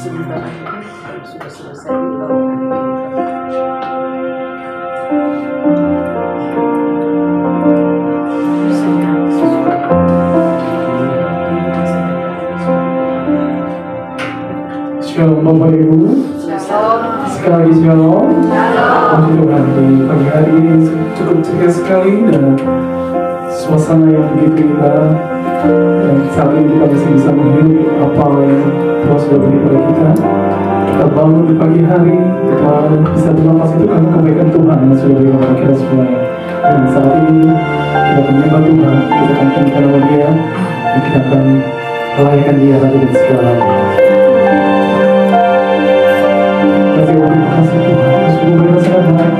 Sebentar lagi kalau sudah selesai baru Shalom Bapak Ibu. Sekali lagi shalom. Puji Tuhan, di pagi hari ini cukup ceria sekali dan suasana yang begitu indah. Dan saat ini kita masih bisa menghirup apa yang Tuhan sudah beri pada kita. Kita bangun di pagi hari, kita bisa bernapas itu karena kebaikan Tuhan yang sudah beri kepada kita semuanya. Dan saat ini kita menyembah Tuhan, kita akan menyembah nama Dia, dan kita akan melayani Dia Raja dan segalanya. Terima kasih Tuhan, sungguh benar-benar baik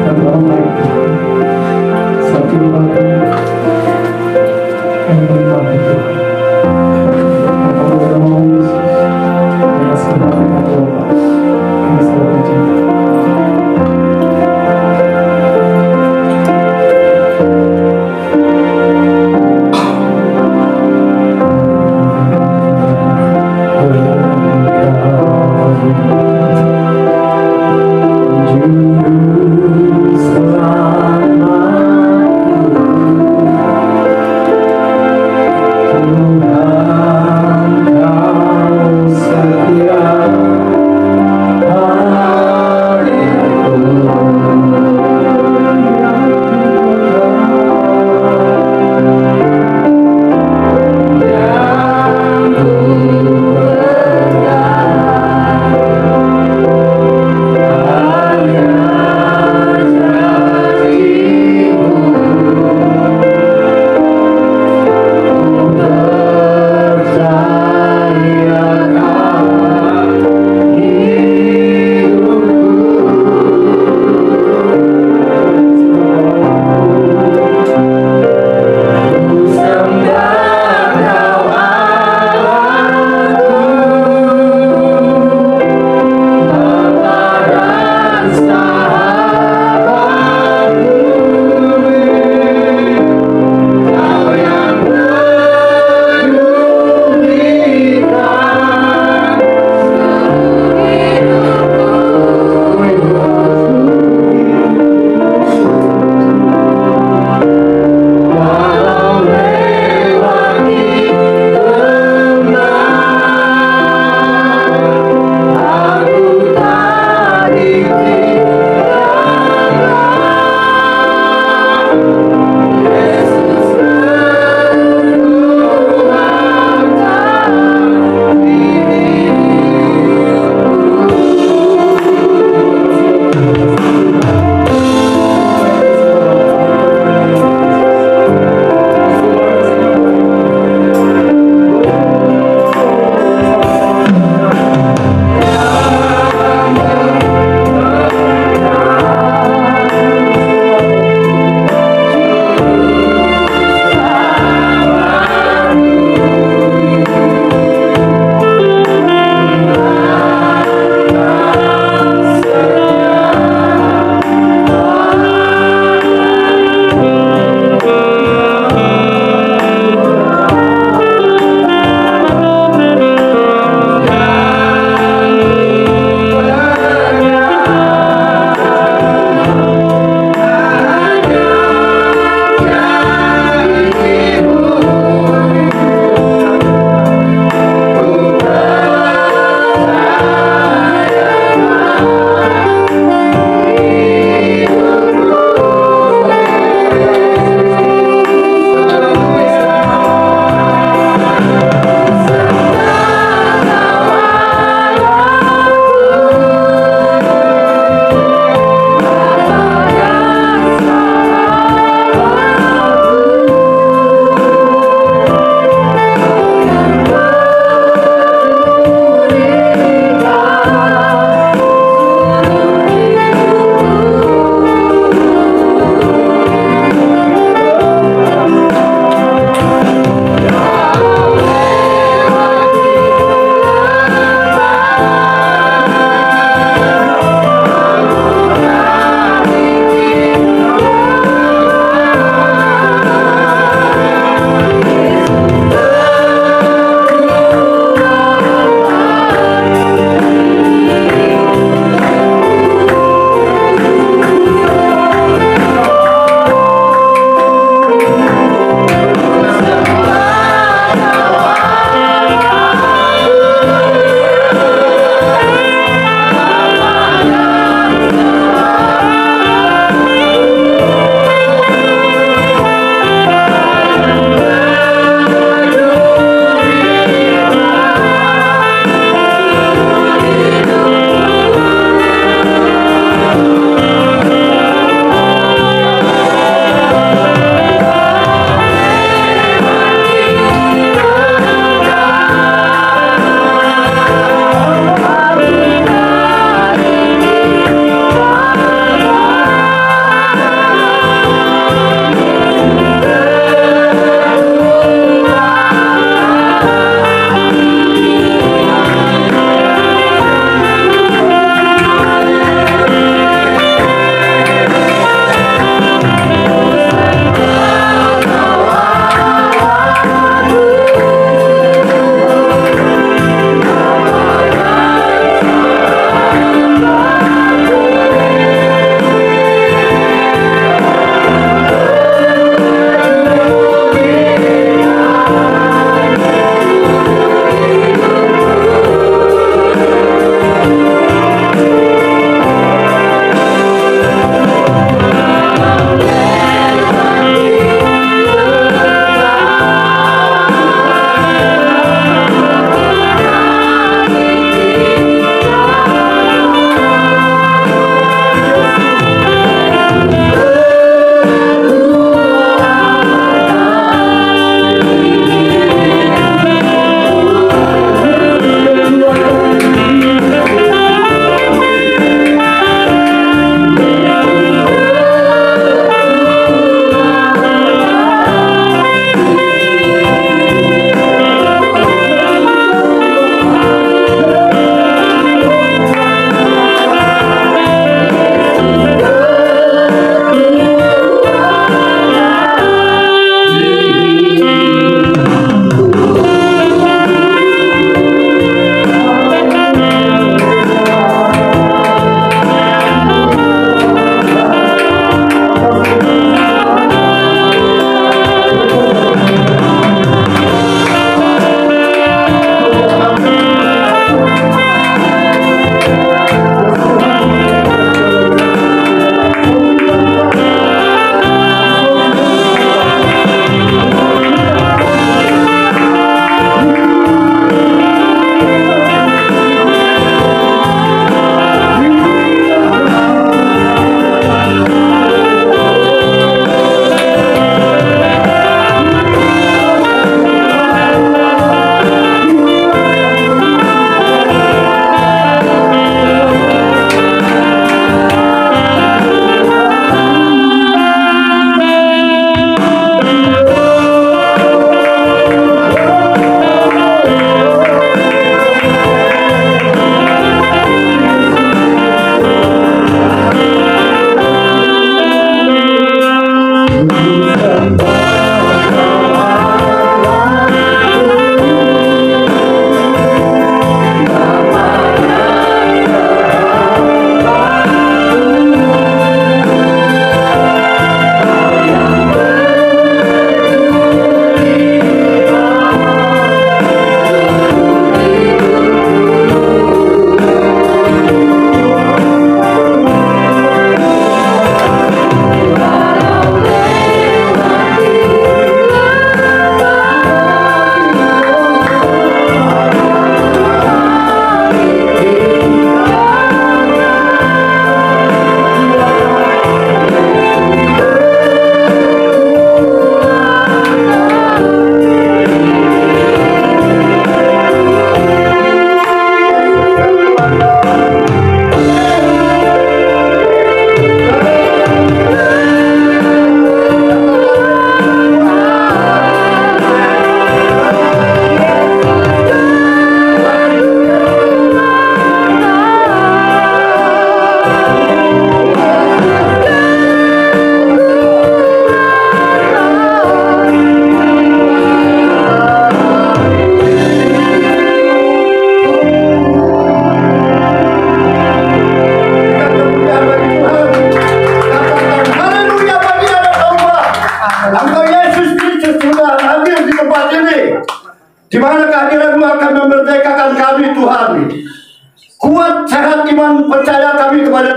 dan orang baik Tuhan. Saat ini Bapa, kami menikmati Tuhan. Bapa dalam nama Yesus, kami kasih Bapa Bapa, kami selalu mencintai.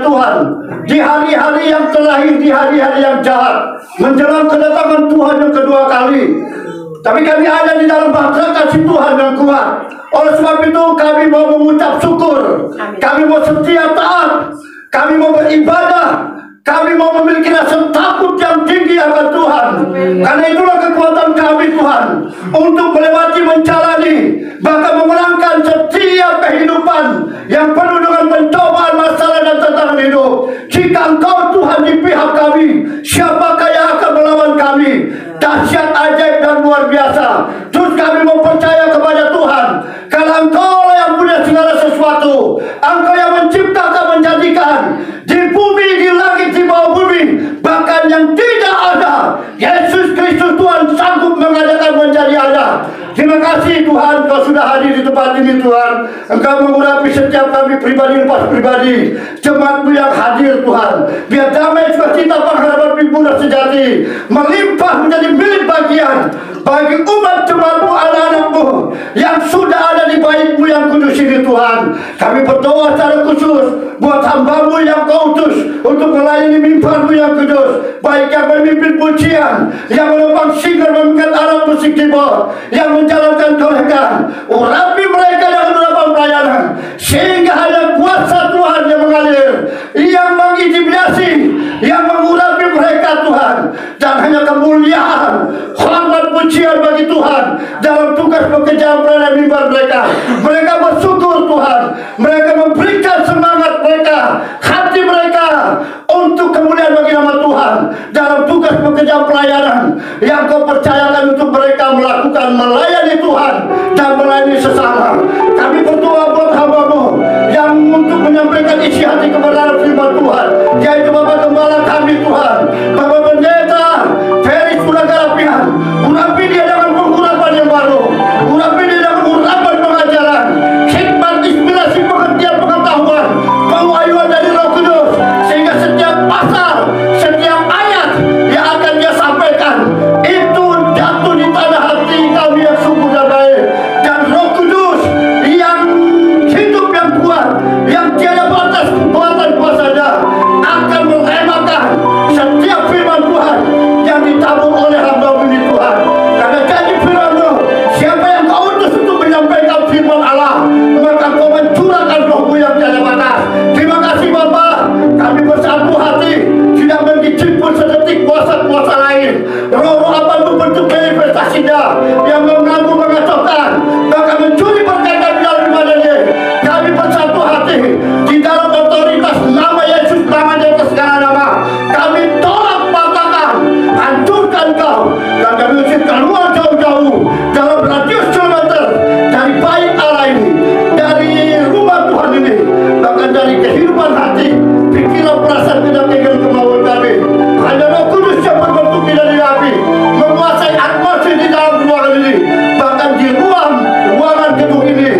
Tuhan, di hari-hari yang terakhir, di hari-hari yang jahat, menjelang kedatangan Tuhan yang kedua kali. Tapi kami ada di dalam bahasa kasih Tuhan yang kuat. Oleh sebab itu kami mau mengucap syukur, kami mau setia taat, kami mau beribadah, kami mau memiliki rasa takut yang tinggi akan Tuhan. Karena itulah kekuatan kami Tuhan untuk melewati, menjalani, bahkan memenangkan setiap kehidupan yang penuh dengan pencobaan, masalah dan tantangan hidup. Jika Engkau Tuhan di pihak kami, siapakah yang akan melawan kami? Dahsyat, ajaib dan luar biasa. Terus kami mau percaya kepada Tuhan, kalau Engkau yang punya segala sesuatu, Engkau yang menciptakan, menjadikan di bumi, di langit, di bawah bumi, bahkan yang tidak ada, Yesus Kristus Tuhan sanggup mengadakan menjadi ada. Terima kasih Tuhan, Kau sudah hadir di tempat ini Tuhan. Engkau mengurapi setiap kami pribadi lepas pribadi, jemaat-Mu yang hadir Tuhan. Biar damai, sukacita, pengharapan, hiburan sejati melimpah menjadi milik bagian bagi umat jemaat-Mu, anak-anak-Mu yang sudah ada di bait-Mu yang kudus ini Tuhan. Kami berdoa secara khusus buat hamba-Mu yang Kau utus untuk melayani mimbar-Mu yang kudus, baik yang memimpin pujian, yang menopang singer, memikat alat musik keyboard, yang menjalankan kolekan. Urapi mereka dengan urapan pelayanan, sehingga hanya kuasa Tuhan yang mengalir, yang mengintimidasi, yang mengurapi mereka Tuhan, dan hanya kemuliaan, hormat, pujian bagi Tuhan dalam tugas pekerjaan pelayanan mimbar mereka. Mereka bersyukur Tuhan, mereka memberikan semangat mereka, hati mereka untuk kemuliaan bagi nama Tuhan dalam tugas pekerjaan pelayanan yang Kau percayakan untuk mereka melakukan, melayani Tuhan dan melayani sesama. Kami berdoa buat hamba-Mu yang untuk menyampaikan isi hati kebenaran firman Tuhan, yaitu Bapak Gembala kami Tuhan, Bapak Pendeta Ferry Suragarapian. Urapi dia dengan pengurapan yang baru, urapi dia dengan urapan pengajaran, hikmat, inspirasi, pengertian, pengetahuan, penguayuan dari Roh Kudus, sehingga setiap pasal, setiap ayat yang akan dia sampaikan itu jatuh di tanah hati kami yang sungguh dan baik. Dan Roh Kudus yang hidup, yang kuat, yang tiada batas kekuatan kuasanya akan meremakan setiap firman Tuhan yang ditabur oleh hamba-Mu ini Tuhan. Karena janji firman-Mu, siapa yang Kau utus untuk menyampaikan firman Allah, maka Kau mencurahkan Roh-Mu yang tiada batas. Terima kasih Bapa, kami bersatu hati, tidak menggicipun sedetik kuasa-kuasa lain, roh-roh apapun bentuk manifestasinya yang mengganggu, mengacaukan, bahkan mencuri berkat kami dalam ibadah ini. Kami bersatu hati di dalam otoritas nama Yesus, nama di atas segala nama. Kami tolak, patahkan, hancurkan Kau, dan kami usir keluar jauh-jauh dalam radius kilometer dari bait Allah ini, dari rumah Tuhan ini, bahkan dari kehidupan hati, pikiran, perasaan, kedatangan, kemauan kami. Hanya Roh Kudus yang berbentuk dari api menguasai atmosfer di dalam ruangan ini, bahkan di ruangan gedung ini,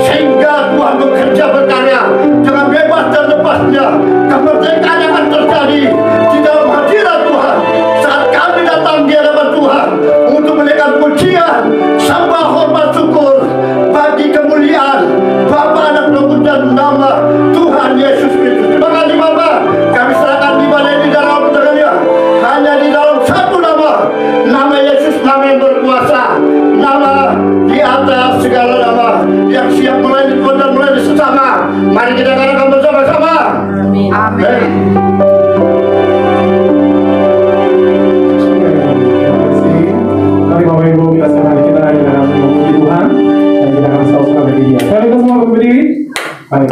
sehingga Tuhan bekerja, berkarya dengan bebas dan lepasnya. Kemerdekaan akan terjadi di dalam hadirat Tuhan saat kami datang di hadapan Tuhan untuk menaikkan pujian, sembah, hormat, syukur bagi kemuliaan Bapa, Anak, Roh Kudus dan nama Tuhan Yesus Kristus. Terima kasih Bapa, kami serahkan ibadah ini dalam tangan-Nya, hanya di dalam satu nama, nama Yesus, nama yang berkuasa, nama di atas segala nama, yang siap melayani Tuhan dan melayani sesama. Mari kita katakan bersama-sama. Amin. Amin. Mari Bapak Ibu kita serahkan kita di dalam memuji Tuhan, dan kita akan selalu bagi Dia. Mari kita semua berdiri. Baik.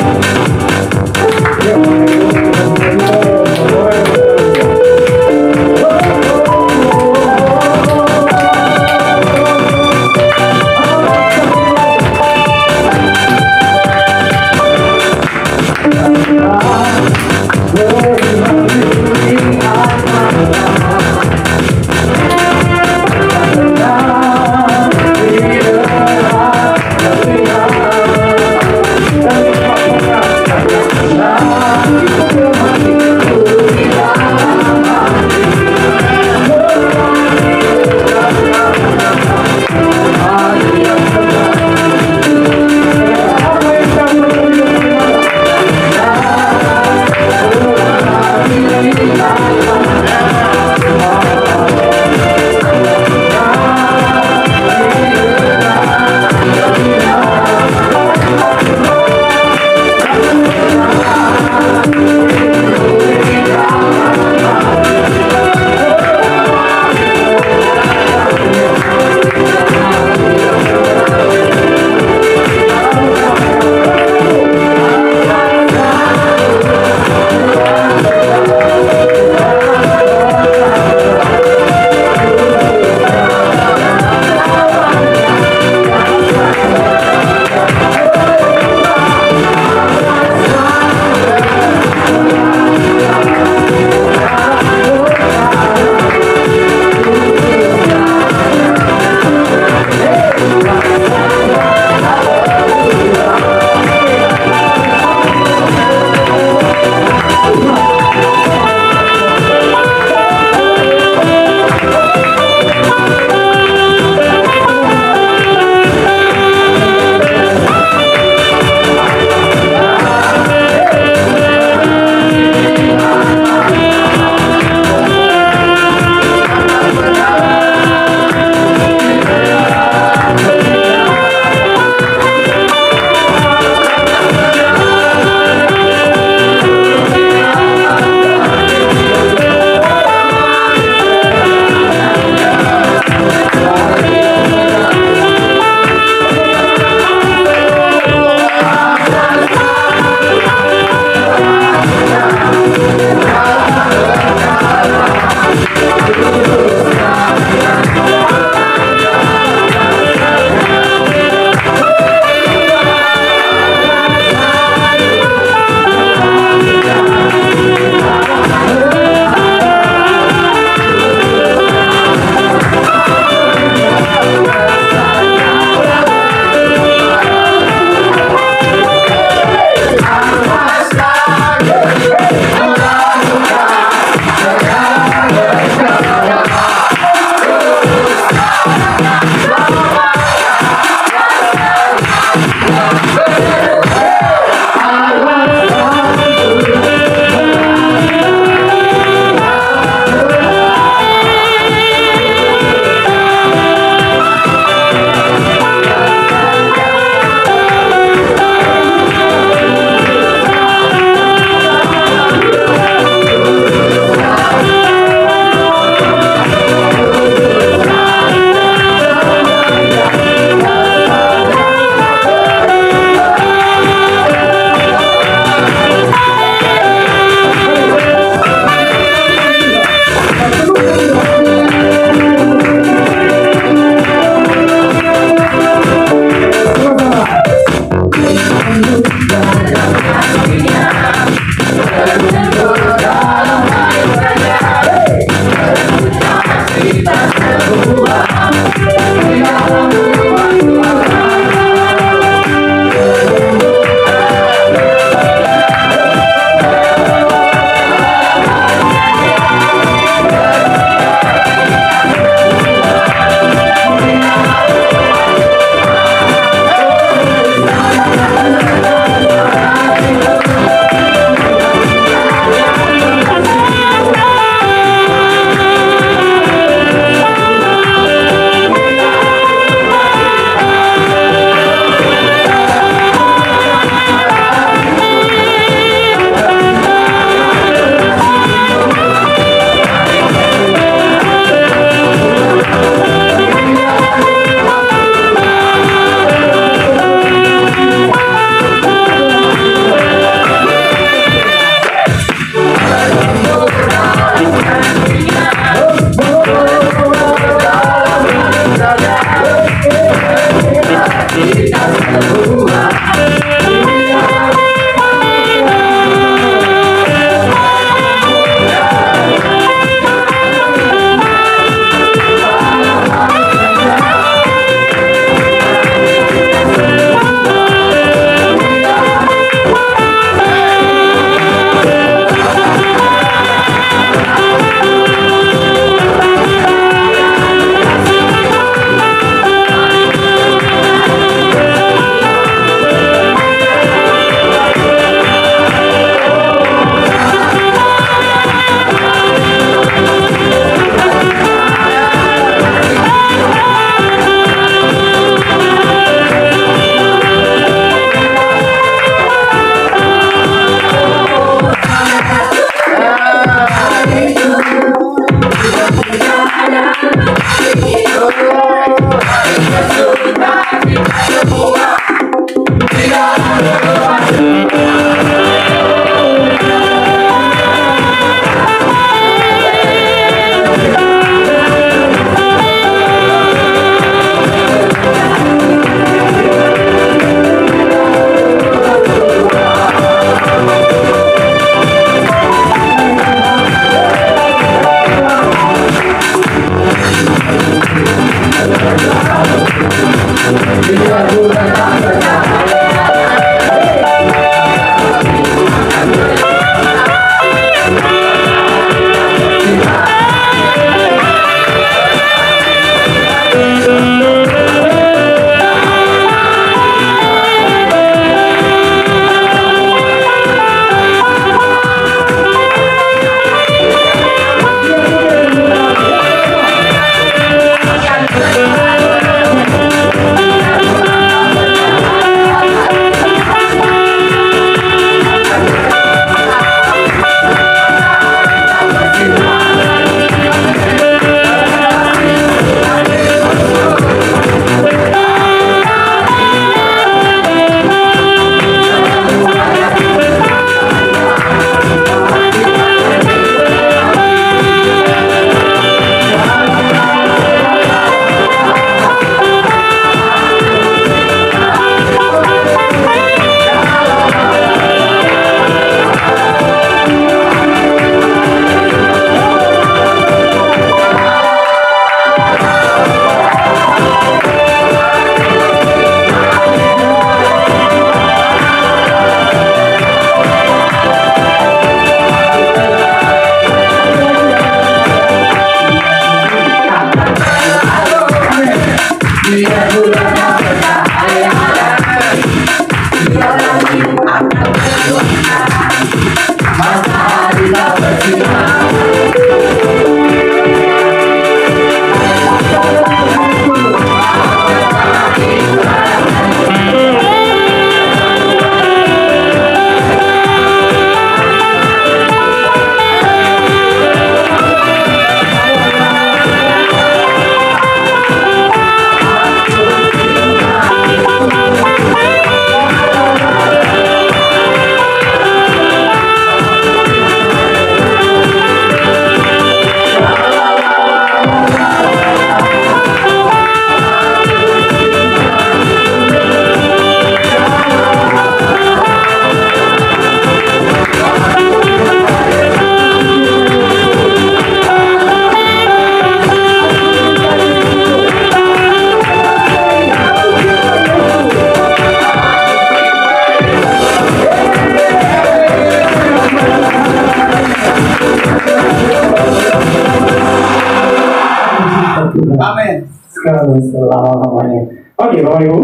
sekarang dan selama-lamanya. Oke, Bapak Ibu,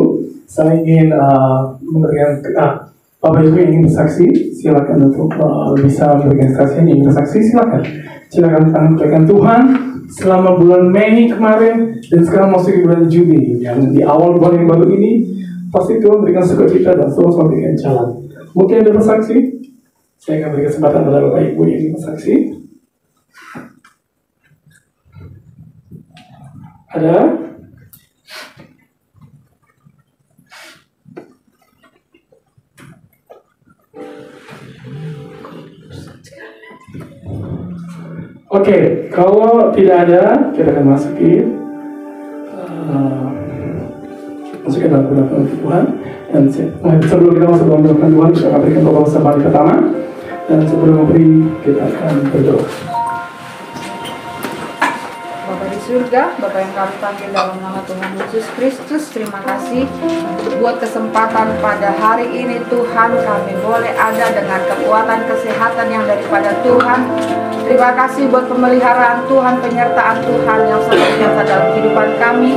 saya ingin memberikan Bapak Ibu yang ingin bersaksi, silakan untuk bisa memberikan saksi. Yang ingin bersaksi, silakan. Silakan tangan Tuhan selama bulan Mei kemarin dan sekarang masuk di bulan Juni. Yang di awal bulan yang baru ini, pasti Tuhan berikan sukacita dan Tuhan memberikan jalan. Mungkin ada bersaksi? Saya akan beri kesempatan kepada Bapak Ibu yang ingin bersaksi. Ada? Oke, kalau tidak ada, kita akan masukin dalam kedatangan Tuhan. Dan sebelum kita masuk dalam kedatangan Tuhan, kita akan berikan doa bersama pertama. Dan sebelum memberi, kita akan berdoa. Bapa di surga, Bapa yang kami panggil dalam nama Tuhan Yesus Kristus, terima kasih buat kesempatan pada hari ini Tuhan, kami boleh ada dengan kekuatan kesehatan yang daripada Tuhan. Terima kasih buat pemeliharaan Tuhan, penyertaan Tuhan yang sangat nyata dalam kehidupan kami.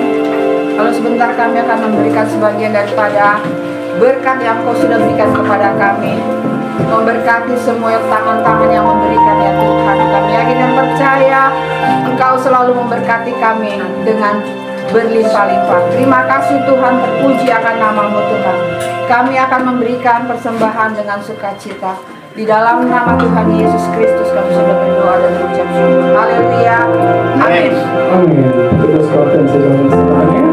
Kalau sebentar kami akan memberikan sebagian daripada berkat yang Kau sudah berikan kepada kami. Memberkati semua tangan-tangan yang memberikan ya Tuhan. Kami yakin dan percaya Engkau selalu memberkati kami dengan berlimpah-limpah. Terima kasih Tuhan, terpuji akan nama-Mu Tuhan. Kami akan memberikan persembahan dengan sukacita. Di dalam nama Tuhan Yesus Kristus kami sudah berdoa dan mengucap syukur. Haleluya. Amin. Amin. Kita sekarang sedang bersemangat.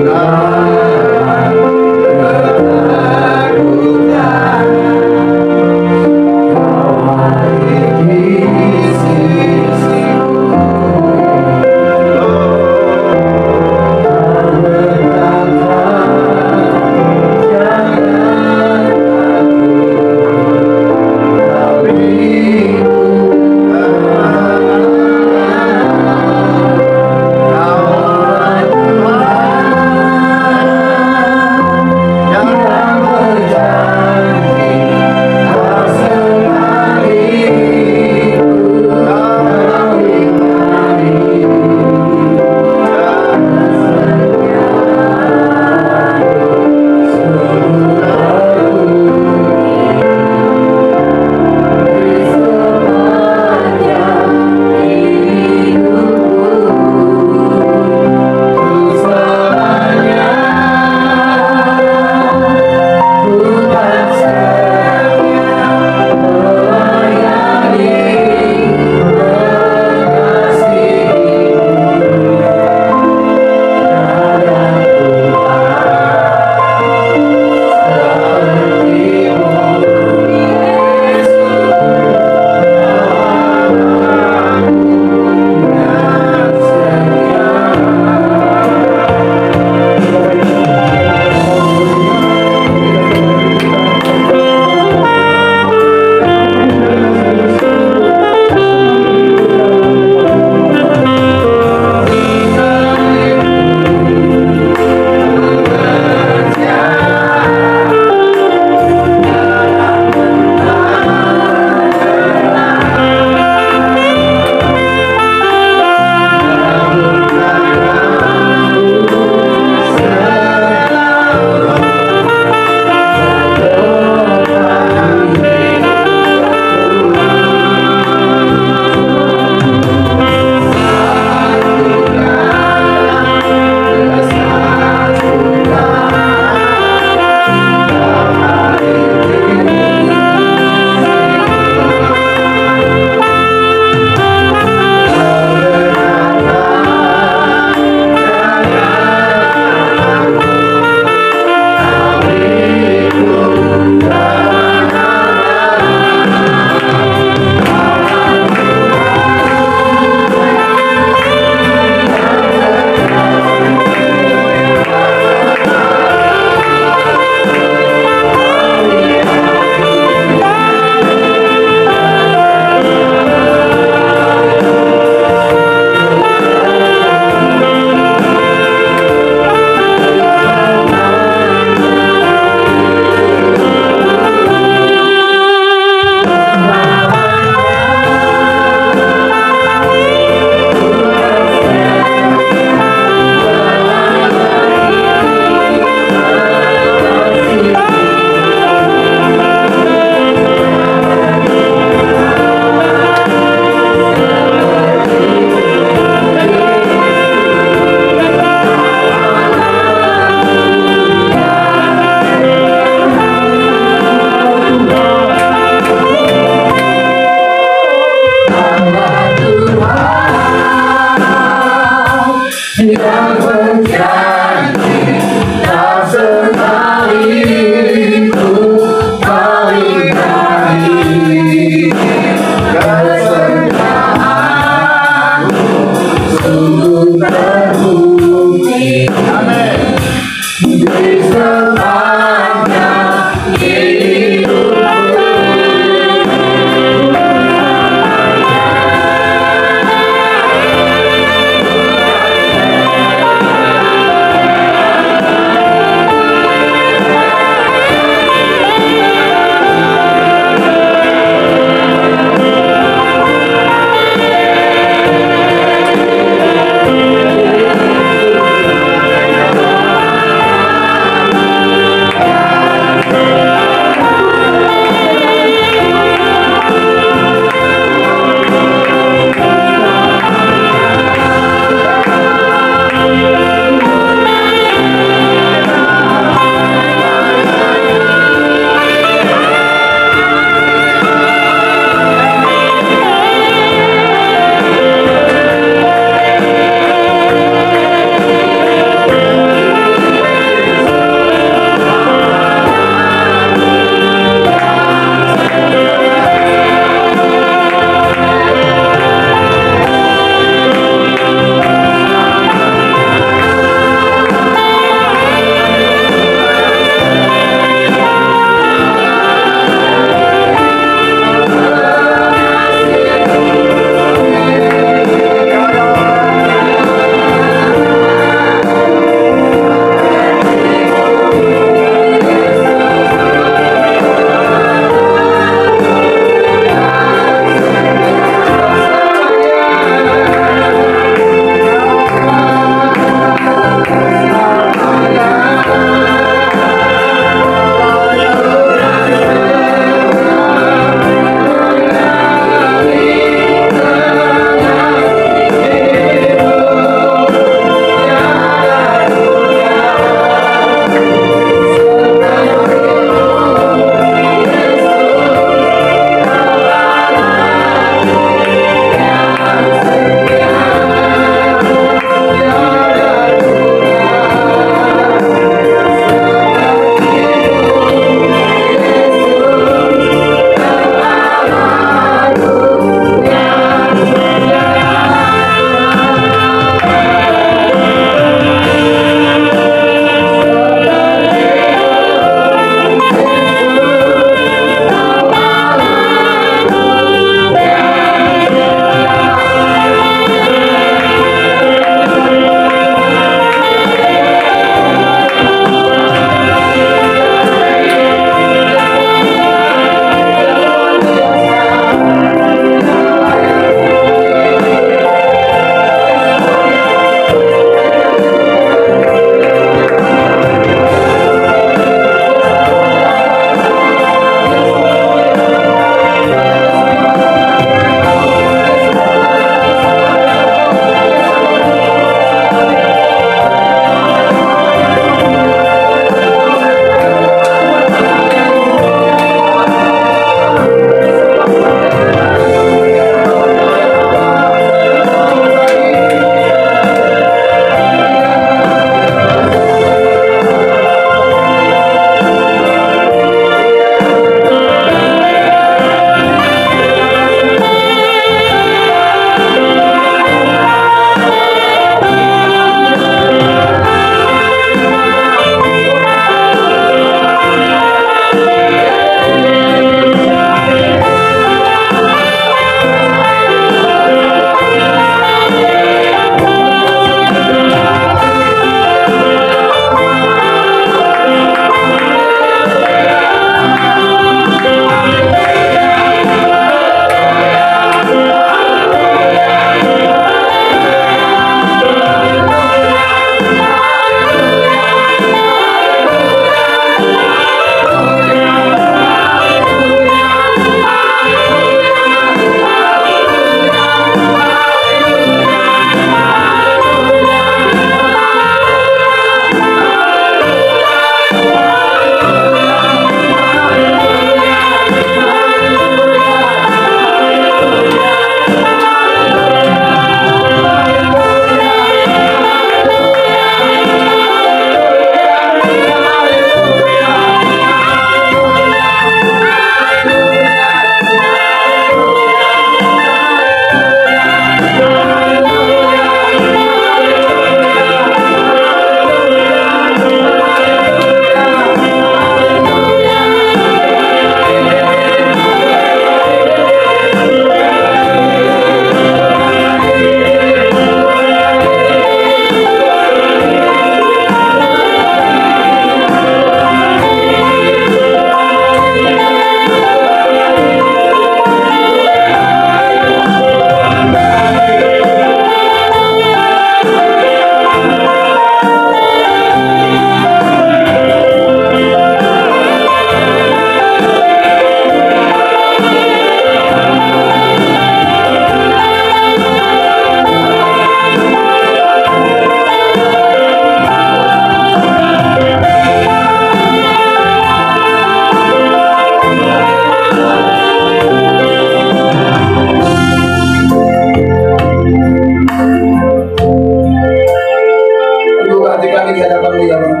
kami di hadapan-Mu ya Allah.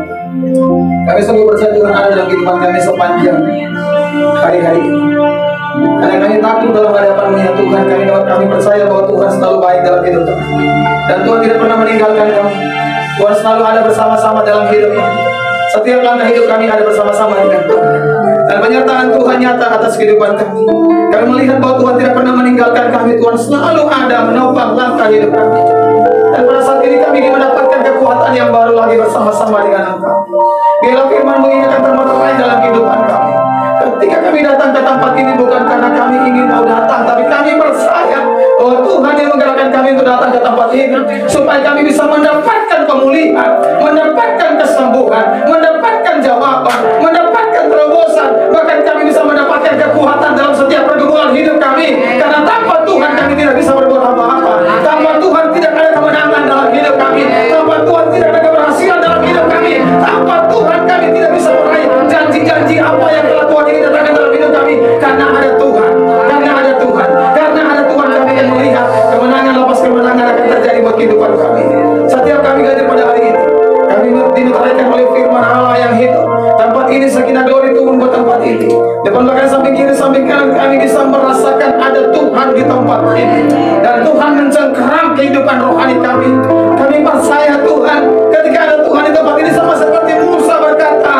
Kami sungguh percaya Tuhan ada dalam kehidupan kami sepanjang hari-hari ini. Karena kami takut dalam hadapan-Mu ya Tuhan. Kami percaya bahwa Tuhan selalu baik dalam hidup kami. Dan Tuhan tidak pernah meninggalkan kami. Tuhan selalu ada bersama-sama dalam hidup kami. Setiap langkah hidup kami ada bersama-sama dengan Tuhan. Dan penyertaan Tuhan nyata atas kehidupan kami. Kami melihat bahwa Tuhan tidak pernah meninggalkan kami. Tuhan selalu ada menopang langkah hidup kami. Dan pada saat ini kami mendapatkan kekuatan yang baru lagi bersama-sama dengan Engkau. Biarlah firman-Mu ini akan termaterai dalam kehidupan kami. Ketika kami datang ke tempat ini bukan karena kami ingin mau datang, tapi kami percaya bahwa Tuhan yang menggerakkan kami untuk datang ke tempat ini supaya kami bisa mendapatkan pemulihan, mendapatkan kesembuhan, mendapatkan jawaban, mendapatkan terobosan, bahkan kami bisa mendapatkan kekuatan dalam setiap pergumulan hidup kami. Karena tanpa Tuhan kami tidak bisa berbuat apa-apa. Tanpa Tuhan tidak ada kemenangan dalam hidup kami. Tanpa Tuhan tidak ada keberhasilan dalam hidup kami. Tanpa Tuhan kami tidak bisa meraih janji-janji apa yang telah Tuhan ingin datangkan dalam hidup kami. Karena ada Tuhan, karena ada Tuhan, karena ada Tuhan kami yang melihat kemenangan lepas kemenangan akan terjadi buat kehidupan kami. Setiap kami hadir pada hari ini, kami dimeteraikan oleh firman Allah yang hidup. Tempat ini sakinah glory turun buat tempat ini. Depan belakang samping kiri samping kanan kami bisa merasakan ada Tuhan di tempat ini. Dan Tuhan mencengkeram kehidupan rohani kami. Kami percaya Tuhan, ketika ada Tuhan di tempat ini sama seperti Musa berkata,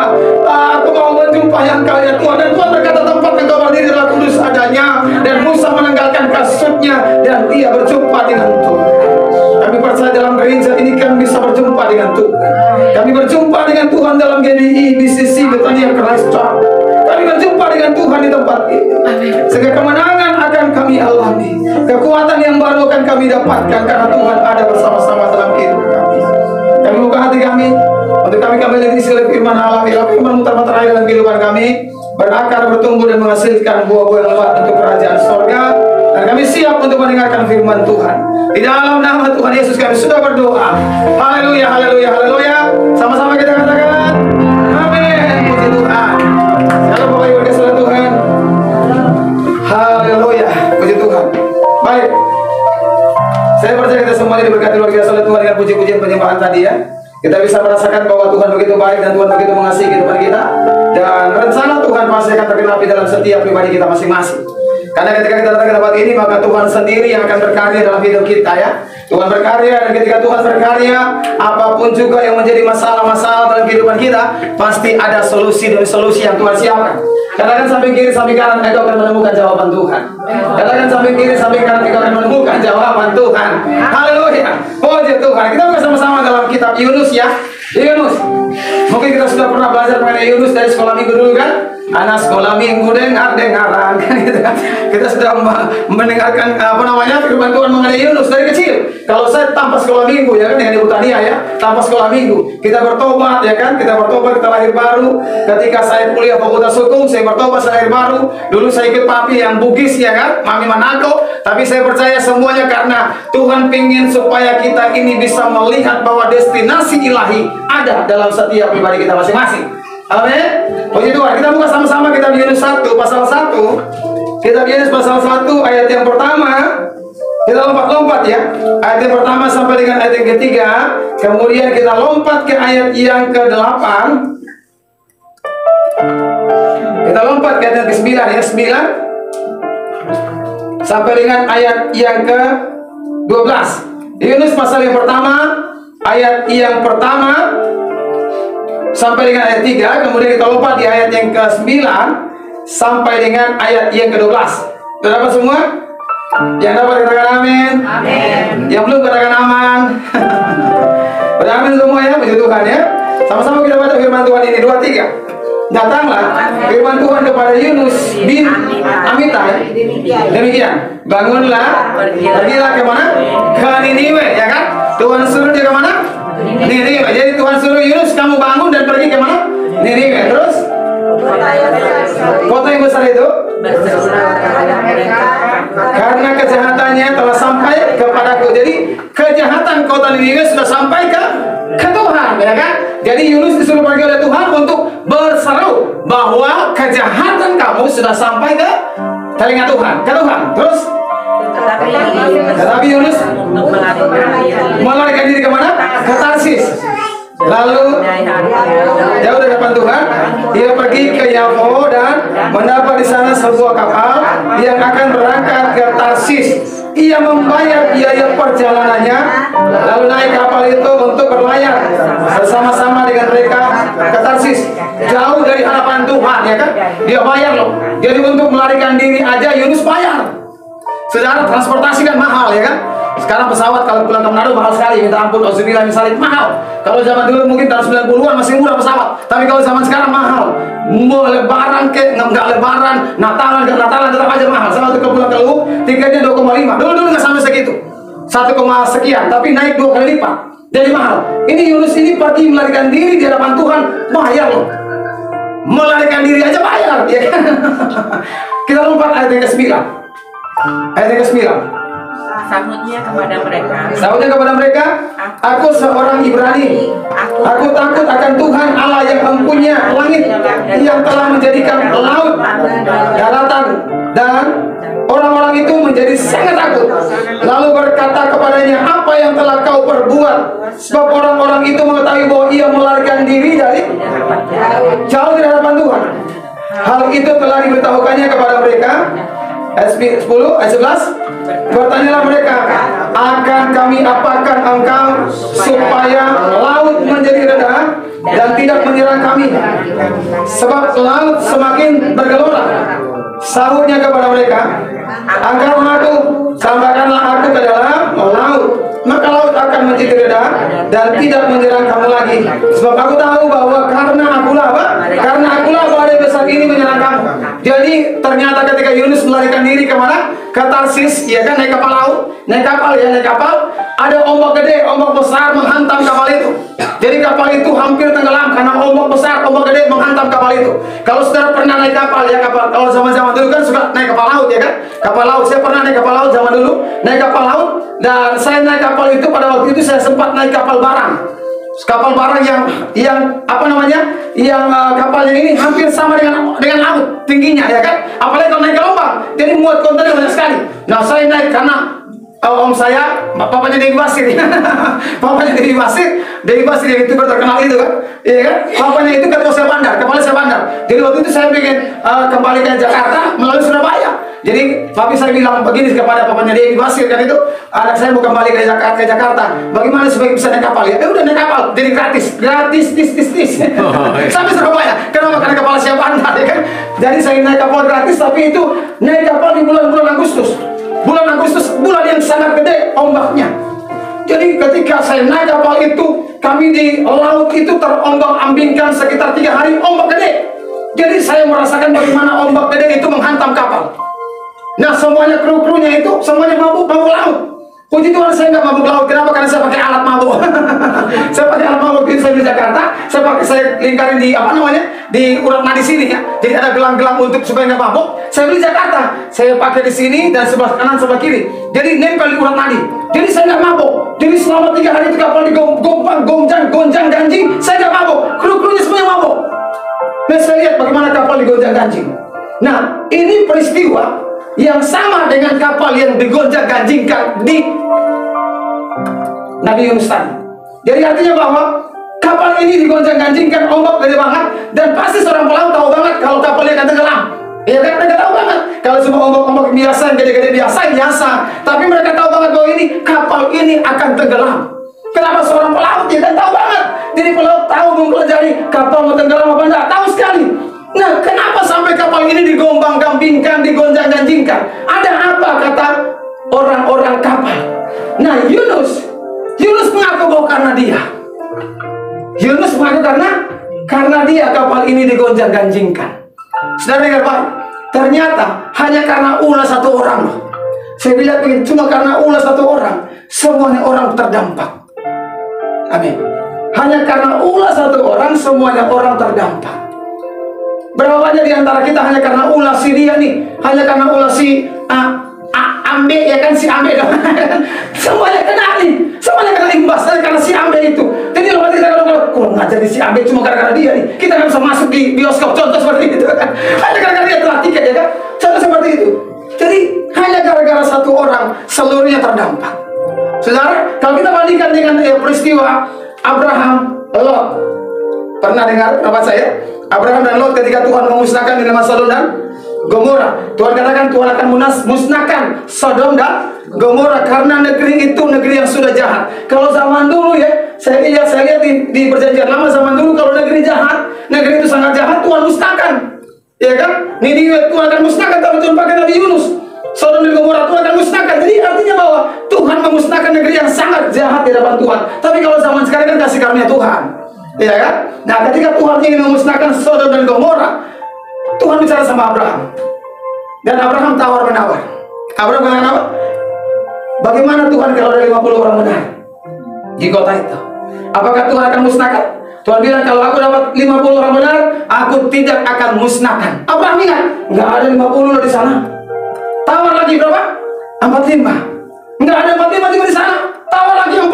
aku mau menjumpai Engkau ya Tuhan. Dan Tuhan berkata tempat Engkau berdiri adalah kudus adanya. Dan Musa menanggalkan kasutnya dan dia berjumpa dengan Tuhan. Kami percaya dalam gereja ini kami bisa berjumpa dengan Tuhan. Kami berjumpa dengan Tuhan dalam GBI, BCC, Bethania Christ Church. Kami berjumpa dengan Tuhan di tempat ini. Sehingga kemenangan akan kami alami. Kekuatan yang baru akan kami dapatkan karena Tuhan ada bersama-sama dalam kehidupan kami. Kami buka hati kami untuk kami kembali diisi oleh firman Allah. Biarlah firman termaterai dalam kehidupan kami, berakar, bertumbuh dan menghasilkan buah-buah yang lebat untuk kerajaan sorga. Dan kami siap untuk mendengarkan firman Tuhan. Di dalam nama Tuhan Yesus kami sudah berdoa. Haleluya, haleluya, haleluya. Sama-sama kita katakan amin. Puji Tuhan. Kalau Bapak Ibu dikasihi Tuhan. Haleluya, puji Tuhan. Baik, saya percaya kita semua diberkati luar biasa oleh Tuhan dengan puji-pujian penyembahan tadi ya. Kita bisa merasakan bahwa Tuhan begitu baik dan Tuhan begitu mengasihi kehidupan kita. Dan rencana Tuhan pasti akan tergenapi dalam setiap pribadi kita masing-masing. Karena ketika kita datang ke tempat ini, maka Tuhan sendiri yang akan berkarya dalam hidup kita ya. Tuhan berkarya, dan ketika Tuhan berkarya, apapun juga yang menjadi masalah-masalah dalam kehidupan kita, pasti ada solusi demi solusi yang Tuhan siapkan. Katakan samping kiri, samping kanan, engkau akan menemukan jawaban Tuhan. Katakan samping kiri, samping kanan, engkau akan menemukan jawaban Tuhan. Haleluya. Puji Tuhan. Kita bersama-sama dalam kitab Yunus ya. Yunus. Mungkin kita sudah pernah belajar mengenai Yunus dari sekolah minggu dulu kan? Anak sekolah minggu dengaran kan gitu kan. Kita sudah mendengarkan firman Tuhan mengenai Yunus dari kecil. Kalau saya tanpa sekolah minggu ya kan dengan Ibu Tania ya, tanpa sekolah minggu kita bertobat ya kan, kita bertobat, kita lahir baru. Ketika saya kuliah Fakultas Hukum, saya bertobat, saya lahir baru. Dulu saya ikut papi yang Bugis ya kan, Mami Manado. Tapi saya percaya semuanya karena Tuhan ingin supaya kita ini bisa melihat bahwa destinasi ilahi ada dalam setiap pribadi kita masing-masing. Amin. Puji Tuhan. Kita buka sama-sama kitab Yunus 1 pasal 1. Kitab Yunus pasal 1 ayat yang pertama. Kita lompat-lompat ya. Ayat yang pertama sampai dengan ayat yang ketiga. Kemudian kita lompat ke ayat yang ke-8. Kita lompat ke ayat yang ke-9 ya, 9 sampai dengan ayat yang ke-12. Yunus pasal yang pertama, ayat yang pertama sampai dengan ayat 3. Kemudian kita lompat di ayat yang ke-9 sampai dengan ayat yang ke-12. Sudah dapat semua? Yang dapat katakan amin. Amin. Yang belum katakan aman. Beramin semua ya, puji Tuhan ya. Sama-sama kita baca firman Tuhan ini 2, 3. Datanglah firman Tuhan kepada Yunus bin Amitai. Demikian, bangunlah, pergilah ke mana? Ke Niniwe, ya kan? Tuhan suruh dia ke mana? Niniwe. Jadi Tuhan suruh Yunus, kamu bangun dan pergi ke mana? Niniwe. Terus? Kota yang besar itu? Karena kejahatannya telah sampai kepadaku. Jadi kejahatan kota Niniwe sudah sampai ke Tuhan, ya kan? Jadi Yunus disuruh pergi oleh Tuhan untuk berseru bahwa kejahatan kamu sudah sampai ke telinga Tuhan, ke Tuhan. Terus? Tetapi Yunus melarikan diri kemana? Ke Tarsis. Lalu jauh dari hadapan Tuhan, dia pergi ke Yafo dan mendapat di sana sebuah kapal yang akan berangkat ke Tarsis. Ia membayar biaya perjalanannya, lalu naik kapal itu untuk berlayar bersama-sama dengan mereka ke Tarsis. Jauh dari hadapan Tuhan, ya kan? Dia bayar loh. Jadi untuk melarikan diri aja Yunus bayar. Saudara, transportasi kan mahal, ya kan? Sekarang pesawat kalau pulang ke Manado mahal sekali, minta ampun, auzubillah misalnya mahal. Kalau zaman dulu mungkin tahun 90-an masih murah pesawat, tapi kalau zaman sekarang mahal. Mau lebaran ke nggak lebaran, Natalan nggak Natalan tetap aja mahal. Sama tuh pulang ke lu, tiketnya 2,5. Dulu nggak sampai segitu, 1, sekian, tapi naik 2 kali lipat. Jadi mahal. Ini Yunus ini pergi melarikan diri di hadapan Tuhan, bayar loh. Melarikan diri aja bayar, ya kan? Kita lompat ayat yang ke-9. Ayat yang ke-9. Sahutnya kepada mereka, aku seorang Ibrani. Aku takut akan Tuhan Allah yang mempunyai langit, yang telah menjadikan laut, daratan, dan orang-orang itu menjadi sangat takut. Lalu berkata kepadanya, apa yang telah kau perbuat? Sebab orang-orang itu mengetahui bahwa ia melarikan diri dari jauh dari hadapan Tuhan. Hal itu telah diberitahukannya kepada mereka. Ayat 10, ayat 11. Bertanyalah mereka, akan kami apakan engkau supaya laut menjadi reda dan tidak menyerang kami? Sebab laut semakin bergelora. Sahutnya kepada mereka, angkatlah aku, sampaikanlah aku ke dalam laut, maka laut akan menjadi reda dan tidak menyerang kamu lagi. Sebab aku tahu bahwa karena akulah badai besar ini menyerang kamu. Jadi ternyata ketika Yunus melarikan diri kemana? Ke Tarsis, ya kan, naik kapal laut, naik kapal, ada ombak gede, ombak besar menghantam kapal itu. Jadi kapal itu hampir tenggelam karena ombak besar, ombak gede menghantam kapal itu. Kalau saudara pernah naik kapal, ya kapal, kalau zaman dulu kan suka naik kapal laut, ya kan, kapal laut. Saya pernah naik kapal laut zaman dulu, naik kapal laut, dan saya naik kapal itu pada waktu itu saya sempat naik kapal barang. Kapal barang yang apa namanya, yang kapalnya ini hampir sama dengan laut tingginya, ya kan, apalagi kalau naik gelombang, jadi muat kontainer banyak sekali. Nah, saya naik karena om saya, papanya Dewi Basir, papanya Dewi Basir yang itu terkenal itu kan, iya kan, papanya itu ketua saya bandar, kepala saya bandar. Jadi waktu itu saya ingin kembali ke Jakarta melalui Surabaya. Jadi papi saya bilang begini kepada papanya Dewi Basir kan, itu anak saya mau kembali ke Jakarta, bagaimana supaya bisa naik kapal? Ya udah naik kapal, jadi gratis, sampai Surabaya. Kenapa? Karena kepala saya bandar, ya kan. Jadi saya naik kapal gratis, tapi itu naik kapal di bulan Agustus, bulan yang sangat gede ombaknya. Jadi ketika saya naik kapal itu, kami di laut itu terombang-ambingkan sekitar 3 hari, ombak gede. Jadi saya merasakan bagaimana ombak gede itu menghantam kapal. Nah, semuanya kru-krunya itu semuanya mabuk laut. Puji Tuhan saya nggak mabuk laut. Kenapa? Karena saya pakai alat mabuk. Saya pakai alat mabuk di Jakarta. Saya lingkarin di apa namanya, di urat nadi sini ya. Jadi ada gelang-gelang untuk supaya nggak mabuk. Saya beli Jakarta. Saya pakai di sini dan sebelah kanan sebelah kiri. Jadi nempel di urat nadi. Jadi saya nggak mabuk. Jadi selama 3 hari itu kapal gonjang ganjing. Saya nggak mabuk. Kru-krunya semuanya mabuk. Nah, saya lihat bagaimana kapal digonjang ganjing. Nah, ini peristiwa yang sama dengan kapal yang digonjang-ganjingkan di Nabi Yunus tadi. Jadi artinya bahwa kapal ini digonjang-ganjingkan, ombak gede banget, dan pasti seorang pelaut tahu banget kalau kapalnya akan tenggelam. Ya kan, mereka tahu banget. Kalau cuma ombak-ombak biasa yang gede-gede biasa. Tapi mereka tahu banget bahwa ini kapal ini akan tenggelam. Kenapa seorang pelaut? Ya kan tahu banget. Jadi pelaut tahu mempelajari kapal mau tenggelam apa enggak, tahu sekali. Nah, kenapa sampai kapal ini digombang-gampingkan, digonjang-ganjingkan? Ada apa kata orang-orang kapal? Nah, Yunus mengaku bahwa karena dia. Yunus mengaku karena dia kapal ini digonjang-ganjingkan. Saudara dengar Pak, ternyata hanya karena ulah satu orang loh. Saya bilang begini, cuma karena ulah satu orang, semuanya orang terdampak. Amin. Hanya karena ulah satu orang, semuanya orang terdampak. Berapa banyak di antara kita hanya karena ulah si dia nih, hanya karena ulah si Ambe, ya kan, si Ambe dong. Semuanya kena nih, semuanya kena imbas karena si Ambe itu. Jadi kalau kita kalau ngajar di si Ambe cuma gara-gara dia nih, kita nggak bisa masuk di bioskop, contoh seperti itu kan. Hanya gara-gara dia telah tiket, ya kan, contoh seperti itu. Jadi hanya gara-gara satu orang seluruhnya terdampak. Saudara, kalau kita bandingkan dengan peristiwa Abraham, Lot. Pernah dengar pendapat saya? Abraham dan Lot ketika Tuhan memusnahkan di Sodom dan Gomora. Tuhan katakan Tuhan akan musnahkan Sodom dan Gomora karena negeri itu negeri yang sudah jahat. Kalau zaman dulu ya, saya lihat di perjanjian lama zaman dulu kalau negeri jahat, negeri itu sangat jahat, Tuhan musnahkan. Ya kan? Niniwe Tuhan akan musnahkan kalau Tuhan pakai Nabi Yunus. Sodom dan Gomora Tuhan akan musnahkan. Jadi artinya bahwa Tuhan memusnahkan negeri yang sangat jahat di hadapan Tuhan. Tapi kalau zaman sekarang kan kasih karunia Tuhan. Ya kan? Nah, ketika Tuhan ingin memusnahkan Sodom dan Gomora, Tuhan bicara sama Abraham. Dan Abraham tawar-menawar. Abraham bilang apa? Bagaimana Tuhan kalau ada 50 orang benar di kota itu? Apakah Tuhan akan musnahkan? Tuhan bilang kalau aku dapat 50 orang benar, aku tidak akan musnahkan. Abraham ingat, nggak ada 50 di sana. Tawar lagi berapa? 45. Nggak ada 45 juga di sana. Tawar lagi 40.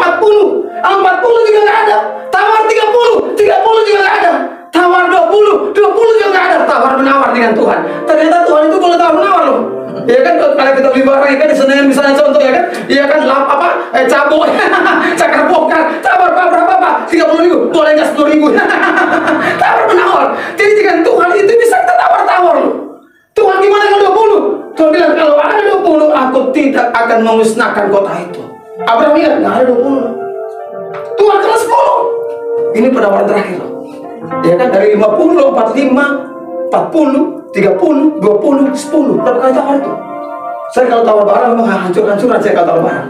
40 juga nggak ada. Tawar 30. 30 juga nggak ada. Tawar 20 juga nggak ada. Tawar menawar dengan Tuhan. Ternyata Tuhan itu boleh tawar menawar loh. Ya kan kalau kita beli barang ya kan di Senayan misalnya contoh ya kan, iya kan cabok, cakar bongkar, tawar berapa Pak? 30.000, boleh nggak 10.000? Tawar menawar. Jadi jika Tuhan itu bisa kita tawar loh. Tuhan gimana kalau 20? Tuhan bilang kalau ada 20 aku tidak akan memusnahkan kota itu. Abraham bilang nggak ada 20. Tuhan kena 10. Ini penawaran terakhir loh. Ya kan dari 50, 45, 40, 30, 20, 10. Berapa kali tawar itu? Saya kalau tawar barang memang hancur-hancuran saya kalau tawar barang.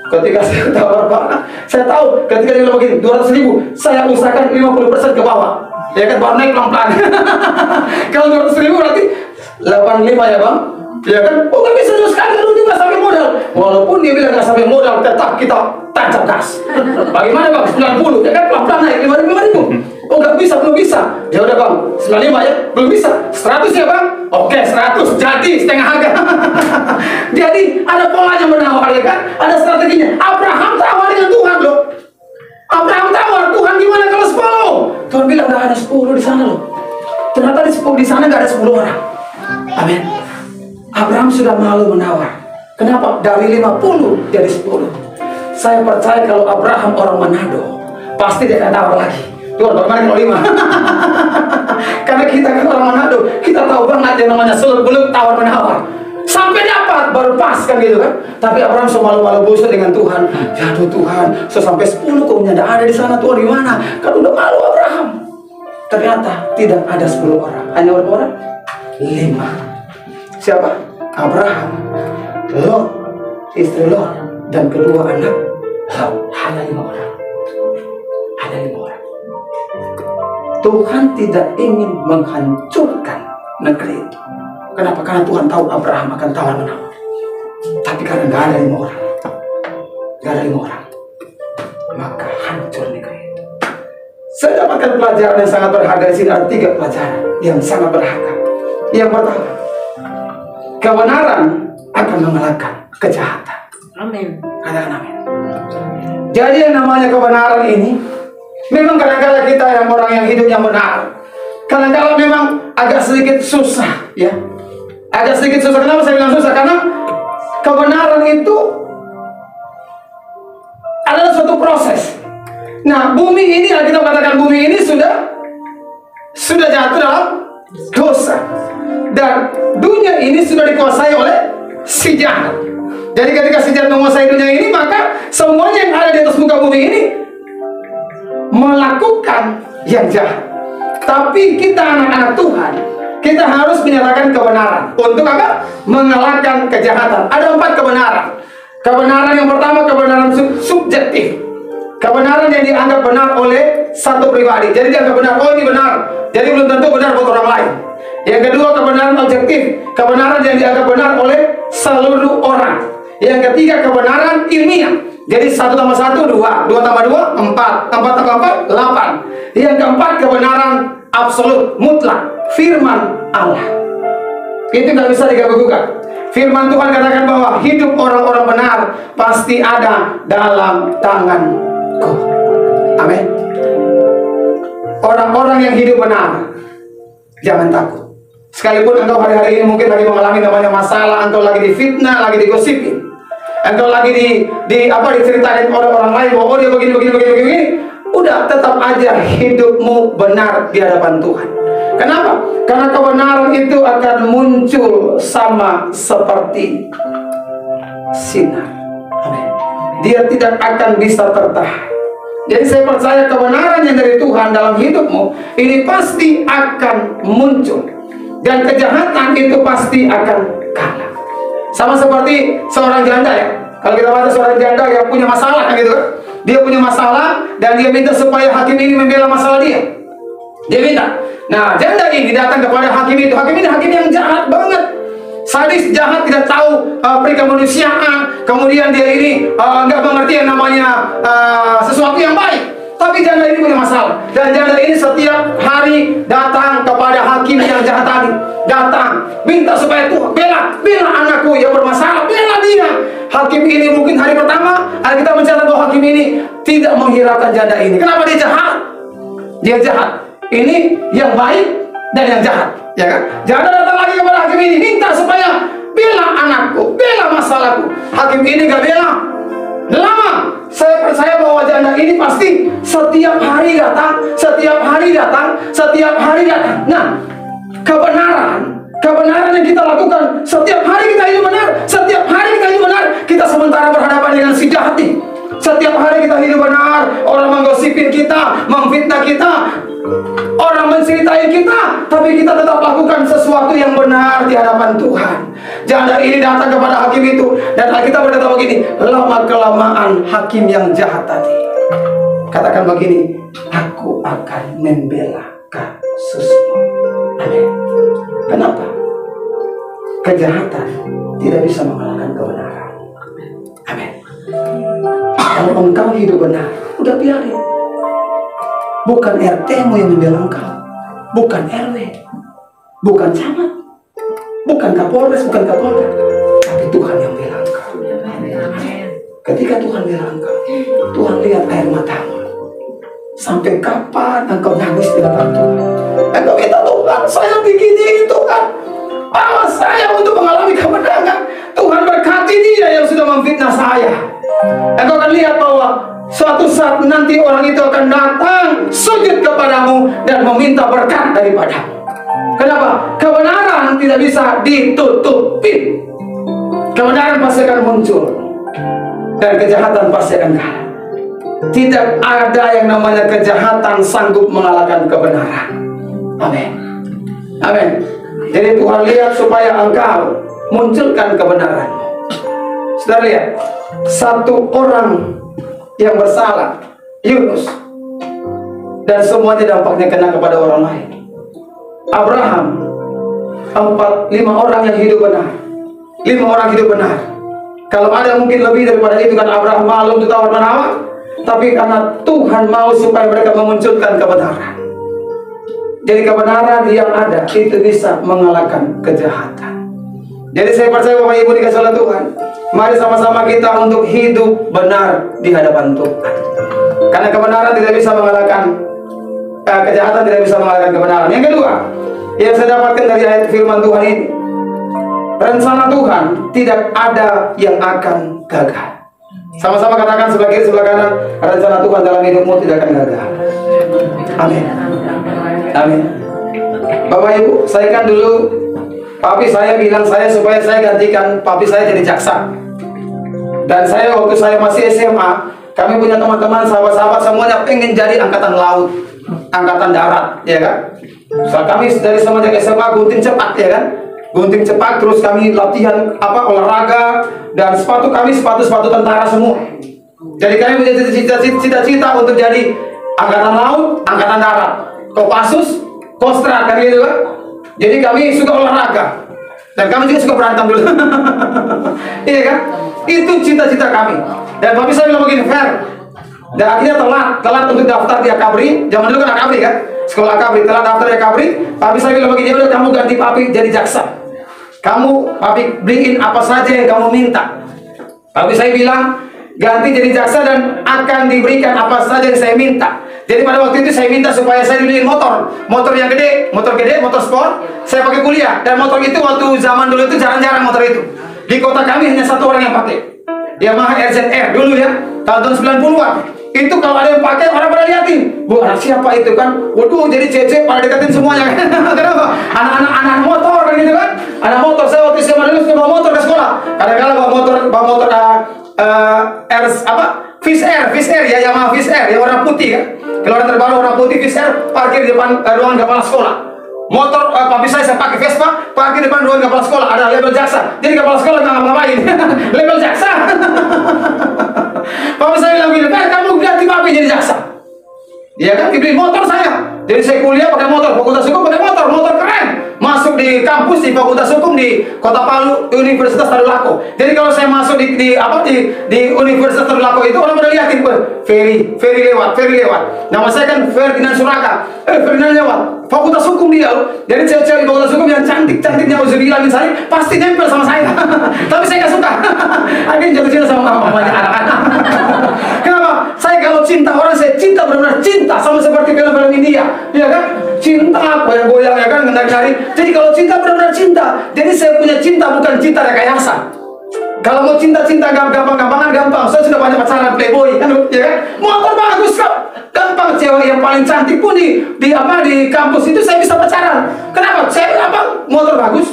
Ketika saya tawar barang, saya tahu ketika dia bilang begini, 200.000, saya usahakan 50% ke bawah. Ya kan, baru naik pelan-pelan. Kalau 200.000 berarti 85 ya Bang? Ya kan? Oh nggak bisa terus sekali, lu juga sampai modal. Walaupun dia bilang nggak sampai modal, tetap kita tancap gas. Bagaimana Bang? 90, ya kan pelan-pelan naik 5.000. Oh nggak bisa, belum bisa. Ya udah Bang, 95 ya, belum bisa. 100 ya Bang? Oke 100, jadi setengah harga. Jadi ada polanya menawar ya kan? Ada strateginya. Abraham tawar dengan Tuhan loh. Abraham tawar, Tuhan gimana kalau 10? Tuhan bilang nggak ada 10 di sana loh. Ternyata di sana nggak ada 10 orang. Amin. Abraham sudah malu menawar. Kenapa? Dari 50 jadi 10. Saya percaya kalau Abraham orang Manado, pasti dia akan tawar lagi. Tuhan, bagaimana kalau 5? Karena kita kan orang Manado, kita tahu banget yang namanya sulut belum tawar menawar. Sampai dapat baru pas kan gitu kan. Tapi Abraham so malu-malu busuk dengan Tuhan. Ya aduh Tuhan, so sampai 10 kok tidak ada di sana Tuhan gimana? Kan udah malu Abraham. Ternyata tidak ada 10 orang. Hanya berapa orang? 5. Siapa? Abraham, Lot, istri Lot, dan kedua anak Lot. Hanya 5 orang. Hanya 5 orang. Tuhan tidak ingin menghancurkan negeri itu. Kenapa? Karena Tuhan tahu Abraham akan tawar menawar. Tapi karena nggak ada 5 orang, nggak ada 5 orang, maka hancur negeri itu. Saya dapatkan pelajaran yang sangat berharga di sini. Ada 3 pelajaran yang sangat berharga. Yang pertama, kebenaran akan mengalahkan kejahatan. Amin. Katakan amin. Jadi yang namanya kebenaran ini, memang kadang-kadang kita yang orang yang hidup yang benar, kadang-kadang memang agak sedikit susah, ya. Agak sedikit susah. Kenapa saya bilang susah? Karena kebenaran itu adalah suatu proses. Nah, bumi ini, kita katakan bumi ini sudah jatuh dalam dosa. Dan dunia ini sudah dikuasai oleh si jahat. Jadi ketika si jahat menguasai dunia ini, maka semuanya yang ada di atas muka bumi ini melakukan yang jahat. Tapi kita anak-anak Tuhan, kita harus menyatakan kebenaran. Untuk apa? Mengalahkan kejahatan. Ada 4 kebenaran. Kebenaran yang pertama, kebenaran subjektif. Kebenaran yang dianggap benar oleh satu pribadi. Jadi dianggap benar, oh ini benar. Jadi belum tentu benar buat orang lain. Yang kedua, kebenaran objektif. Kebenaran yang dianggap benar oleh seluruh orang. Yang ketiga, kebenaran ilmiah. Jadi 1 tambah 1, 2. 2 tambah 2, 4. 4 tambah 4, 8. Yang keempat, kebenaran absolut, mutlak. Firman Allah. Itu nggak bisa diganggu-gugat. Firman Tuhan katakan bahwa hidup orang-orang benar pasti ada dalam tanganku. Amin. Orang-orang yang hidup benar, jangan takut. Sekalipun engkau hari-hari ini mungkin lagi mengalami namanya masalah, engkau lagi difitnah, lagi digosipin, engkau lagi diceritain oleh orang lain bahwa oh dia begini. udah tetap aja hidupmu benar di hadapan Tuhan. Kenapa? Karena kebenaran itu akan muncul sama seperti sinar. Amin. Dia tidak akan bisa tertahan. Jadi saya percaya kebenaran yang dari Tuhan dalam hidupmu ini pasti akan muncul, dan kejahatan itu pasti akan kalah. Sama seperti seorang janda ya. Kalau kita baca seorang janda yang punya masalah kan gitu kan. Dia punya masalah dan dia minta supaya hakim ini membela masalah dia. Dia minta. Nah, janda ini datang kepada hakim itu. Hakim ini hakim yang jahat banget. Sadis, jahat, tidak tahu peri kemanusiaan. Kemudian dia ini nggak mengerti yang namanya sesuatu yang baik. Tapi janda ini punya masalah. Dan janda ini setiap hari datang kepada hakim yang jahat tadi. Datang, minta supaya Tuhan bela anakku yang bermasalah, bela dia. Hakim ini mungkin hari pertama kita mencatat bahwa hakim ini tidak menghiraukan janda ini. Kenapa dia jahat? Dia jahat. Ini yang baik dan yang jahat, ya kan? Janda datang lagi kepada hakim ini, minta supaya bela anakku, bela masalahku. Hakim ini gak bela. Lama. Saya percaya bahwa janda ini pasti setiap hari datang, setiap hari datang, setiap hari datang. Nah, kebenaran yang kita lakukan, setiap hari kita hidup benar, setiap hari kita hidup benar. Kita sementara berhadapan dengan si jahat nih. Setiap hari kita hidup benar, orang menggosipin kita, memfitnah kita, orang menceritain kita, tapi kita tetap lakukan sesuatu yang benar di hadapan Tuhan. Janda ini datang kepada hakim itu, dan kita berkata begini, lama-kelamaan hakim yang jahat tadi katakan begini, aku akan membela kasusmu. Amin. Kenapa? Kejahatan tidak bisa mengalahkan kebenaran. Amin. Kalau engkau hidup benar, udah biarin. Bukan RT-mu yang membela engkau, bukan RW, bukan camat, bukan Kapolres, bukan Kapolda, tapi Tuhan yang bela engkau. Ketika Tuhan bela engkau, Tuhan lihat air matamu. Sampai kapan engkau nangis di hadapan Tuhan? Engkau minta, Tuhan, saya begini, Tuhan, bawa saya untuk mengalami kemenangan. Tuhan berkati dia yang sudah memfitnah saya. Engkau akan lihat bahwa suatu saat nanti orang itu akan datang sujud kepadamu dan meminta berkat daripadamu. Kenapa? Kebenaran tidak bisa ditutupi. Kebenaran pasti akan muncul, dan kejahatan pasti akan kalah. Tidak ada yang namanya kejahatan sanggup mengalahkan kebenaran. Amin. Amin. Jadi Tuhan lihat supaya engkau munculkan kebenaran. Saudara lihat, satu orang yang bersalah, Yunus, dan semuanya dampaknya kena kepada orang lain. Abraham, 5 orang yang hidup benar, 5 orang hidup benar. Kalau ada mungkin lebih daripada itu, kan Abraham malu untuk tawar menawar, tapi karena Tuhan mau supaya mereka memunculkan kebenaran. Jadi kebenaran yang ada itu bisa mengalahkan kejahatan. Jadi saya percaya Bapak Ibu dikasih oleh Tuhan, mari sama-sama kita untuk hidup benar di hadapan Tuhan. Karena kebenaran tidak bisa mengalahkan kejahatan, tidak bisa mengalahkan kebenaran. Yang kedua, yang saya dapatkan dari ayat firman Tuhan ini, rencana Tuhan tidak ada yang akan gagal. Sama-sama katakan sebelah kiri sebelah kanan, rencana Tuhan dalam hidupmu tidak akan gagal. Amin. Amin. Bapak Ibu, saya kan dulu papi saya bilang saya supaya saya gantikan papi saya jadi jaksa. Dan saya waktu saya masih SMA, kami punya teman-teman, sahabat-sahabat semuanya pengen jadi angkatan laut, angkatan darat, ya kan? So, kami dari semenjak SMA gunting cepat, ya kan? Gunting cepat, terus kami latihan olahraga, dan sepatu kami sepatu tentara semua. Jadi kami punya cita-cita untuk jadi angkatan laut, angkatan darat, Kopassus, Kostrat, kan gitu kan? Jadi kami suka olahraga, dan kami juga suka berantem dulu. Iya kan? Itu cita-cita kami. Dan papi saya bilang begini, Fer, dan akhirnya telat untuk daftar di Akabri. Zaman dulu kan Akabri kan, sekolah Akabri, telat daftar di Akabri. Papi saya bilang begini, udah kamu ganti papi jadi jaksa. Kamu papi beliin apa saja yang kamu minta. Papi saya bilang ganti jadi jaksa dan akan diberikan apa saja yang saya minta. Jadi pada waktu itu saya minta supaya saya dibeliin motor yang gede, motor sport. Saya pakai kuliah, dan motor itu waktu zaman dulu itu jarang-jarang motor itu. Di kota kami hanya 1 orang yang pakai. Yamaha RZR dulu ya, tahun 90-an. Itu kalau ada yang pakai, orang pada liatin. Bu, anak siapa itu kan? Waduh, jadi cece pada deketin semuanya kan? Kenapa? Anak motor kan gitu kan? Anak motor, saya waktu SMA dulu bawa motor ke sekolah. Kadang-kadang bawa motor Fish Air ya, Yamaha Fish Air yang warna putih kan? Keluaran terbaru warna putih Fish Air, parkir di depan ruangan kepala sekolah. Motor papi saya pakai Vespa, parkir di depan ruangan kepala sekolah, ada label jaksa. Jadi kepala sekolah nggak ngapa-ngapain. Label jaksa. Papi saya bilang gini, kamu ganti papi jadi jaksa. Dia kan dibeli motor saya. Jadi saya kuliah pakai motor, fakultas hukum pakai motor keren. Masuk di kampus di fakultas hukum di Kota Palu, Universitas Tadulako. Jadi kalau saya masuk di Universitas Tadulako itu orang pada liatin, Ferry lewat. Nama saya kan Ferdinand Suraka. Ferdinand lewat. Fakultas hukum dia loh. Jadi cewek-cewek di fakultas hukum yang cantiknya Uzubillah bin Salim pasti nempel sama saya. Tapi saya nggak suka. Akhirnya jatuh cinta sama mamanya anak-anak. Kenapa? Saya kalau cinta orang, saya cinta benar-benar cinta, sama seperti film-film India, ya kan? Cinta goyang-goyang ya kan, ngendari-ngendari. Jadi kalau cinta benar-benar cinta. Jadi saya punya cinta bukan cinta rekayasa. Kalau mau cinta-cinta gampang-gampangan gampang. Saya sudah banyak pacaran playboy kan, ya kan? Motor bagus kok. Gampang, cewek yang paling cantik pun di kampus itu saya bisa pacaran. Kenapa? Saya motor bagus.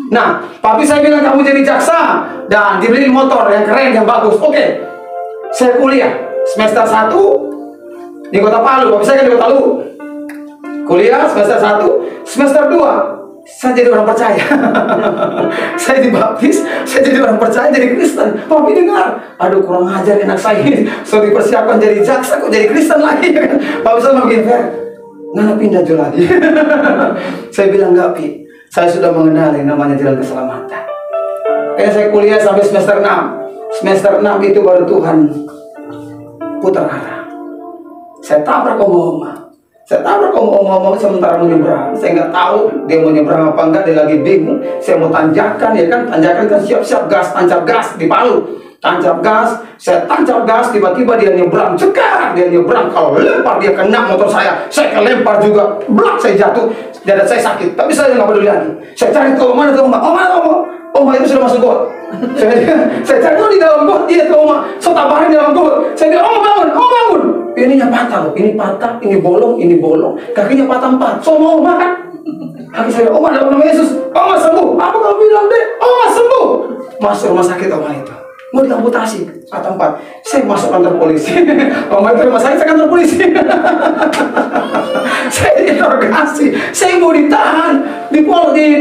Nah, papi saya bilang kamu jadi jaksa dan dibeli motor yang keren, yang bagus. Oke. Saya kuliah semester 1 di Kota Palu. Papi saya kan di Kota Palu. Kuliah semester 1, semester 2 saya jadi orang percaya. Saya dibaptis, saya jadi orang percaya, jadi Kristen. Papi dengar, aduh kurang ajar anak saya ini. So dipersiapkan jadi jaksa, kok jadi Kristen lagi. Papi saya begini, Fer, nggak pindah jual lagi. Saya bilang enggak, Pi. Saya sudah mengenali namanya jalan keselamatan. Saya kuliah sampai semester 6. Semester 6 itu baru Tuhan putar arah. Saya tabrak oma-oma. Sementara mau nyebrang. Saya nggak tahu dia mau nyebrang apa enggak, dia lagi bingung. Saya mau tanjakan, ya kan? Tanjakan kan siap-siap gas, tancap gas di Palu. Tancap gas, saya tancap gas, tiba-tiba dia nyebrang, cekar, dia nyebrang. Kalau lempar dia kena motor saya kelempar juga, blak saya jatuh, dada saya sakit. Tapi saya nggak peduli lagi. Saya cari ke mana tuh Oma itu sudah masuk got. Saya cari di dalam got, dia ke Oma, saya tabarin di dalam got. Saya bilang, bangun. Ininya patah loh, ini patah, ini bolong, kakinya patah 4. So mau Oma kan? Kaki saya, Oma dalam nama Yesus, Oma sembuh. Apa kamu bilang deh? Oma sembuh. Masuk rumah sakit Oma itu. Mau diamputasi, patah 4. Saya masuk kantor polisi. Oma itu rumah sakit, saya kantor polisi. Saya diinterogasi, saya mau ditahan di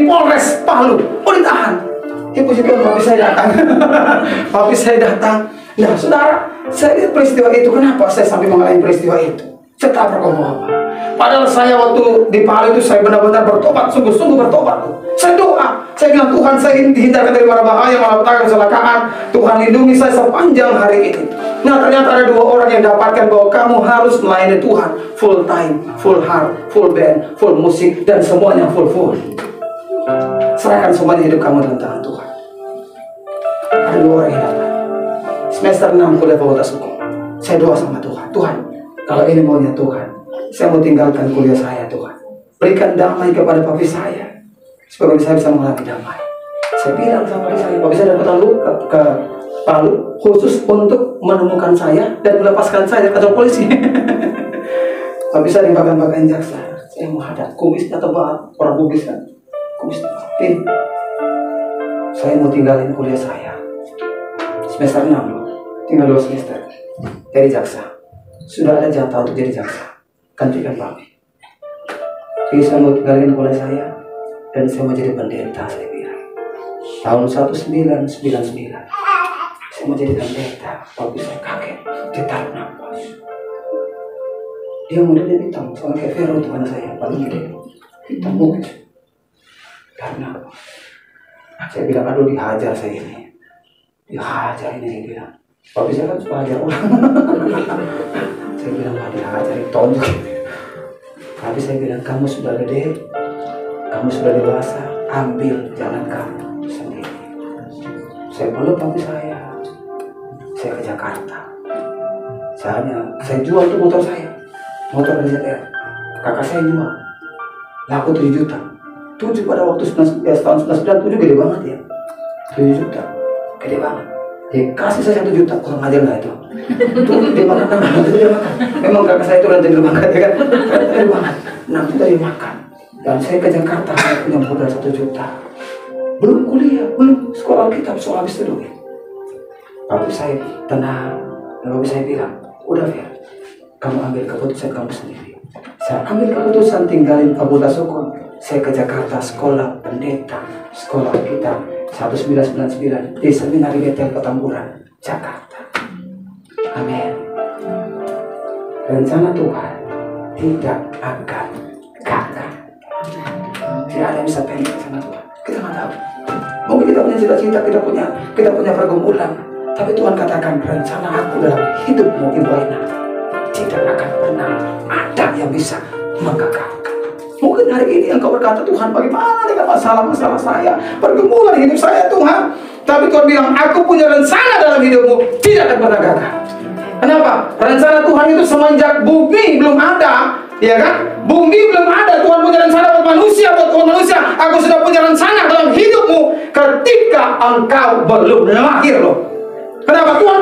Polres Palu, mau ditahan. Puji Tuhan, papi saya datang. Nah, saudara, saya lihat peristiwa itu. Kenapa saya sampai mengalami peristiwa itu? Saya tabrak apa? Padahal saya waktu di Palu itu saya benar-benar bertobat, sungguh-sungguh bertobat. Saya doa, saya bilang Tuhan, saya dihindarkan dari mara bahaya, malapetaka, kecelakaan. Tuhan lindungi saya sepanjang hari ini. Nah, ternyata ada 2 orang yang dapatkan bahwa kamu harus melayani Tuhan full time, full heart, full band, full musik, dan semuanya full. Serahkan semuanya hidup kamu dalam tangan Tuhan. Ada 2 orang yang datang. Semester 6 kuliah fakultas hukum. Saya doa sama Tuhan, Tuhan, kalau ini maunya Tuhan, saya mau tinggalkan kuliah saya, Tuhan. Berikan damai kepada papi saya, supaya papi saya bisa mengalami damai. Saya bilang sama papi saya datang lalu ke Palu khusus untuk menemukan saya dan melepaskan saya dari kantor polisi. Papi saya dipakai jaksa. Saya menghadap, kumisnya tebal, orang Bugis kan, kumis tebal. Saya mau tinggalin kuliah saya. Semester 6 tinggal 2 semester jadi jaksa. Sudah ada jatah untuk jadi jaksa, gantikan papi. Jadi saya mau tinggalin kuliah saya dan saya mau jadi pendeta. Saya bilang tahun 1999 saya mau jadi pendeta. Papi saya kaget, dia taruh nafas. Dia modelnya hitam sama kayak Vero, Tuhan saya paling gede, hitam mungkin. Karena saya bilang, aduh dihajar saya ini. Dihajar ini, saya bilang. Papi saya kan suka hajar orang. Saya bilang, dihajar, ditonjok. Tapi saya bilang, kamu sudah gede, kamu sudah dewasa, ambil jalan kamu sendiri. Saya peluk papi saya ke Jakarta. Saya jual tuh motor saya, motor dari ZR. Kakak saya jual, laku 7 juta. 7 pada waktu tahun 1997 gede banget ya. 7 juta, gede banget. Kasih saya 1 juta, kurang ajar nggak itu? Itu dia makan, itu dia makan. Memang kakak saya itu rajin banget ya kan? Rajin banget. Nah itu dia makan. Dan saya ke Jakarta, saya punya modal 1 juta. Belum kuliah, belum sekolah kita, soal habis itu. Tapi saya tenang. Lalu saya bilang, udah Fir, kamu ambil keputusan kamu sendiri. Saya ambil keputusan tinggalin Kapolda Sukun. Saya ke Jakarta sekolah pendeta, sekolah kita 1999 di Seminari Betel Petamburan, Jakarta. Amin. Rencana Tuhan tidak akan gagal. Tidak ada yang bisa pendek sama Tuhan. Kita nggak tahu. Mungkin kita punya cita-cita, kita punya pergumulan. Tapi Tuhan katakan rencana aku dalam hidupmu Ibu Aina tidak akan pernah ada yang bisa menggagalkan. Mungkin hari ini engkau berkata, Tuhan bagaimana dengan masalah-masalah saya, pergumulan hidup saya Tuhan. Tapi Tuhan bilang, aku punya rencana dalam hidupmu, tidak akan pernah gagal. Kenapa? Rencana Tuhan itu semenjak bumi belum ada, ya kan? Bumi belum ada, Tuhan punya rencana buat manusia, Aku sudah punya rencana dalam hidupmu ketika engkau belum lahir loh. Kenapa? Tuhan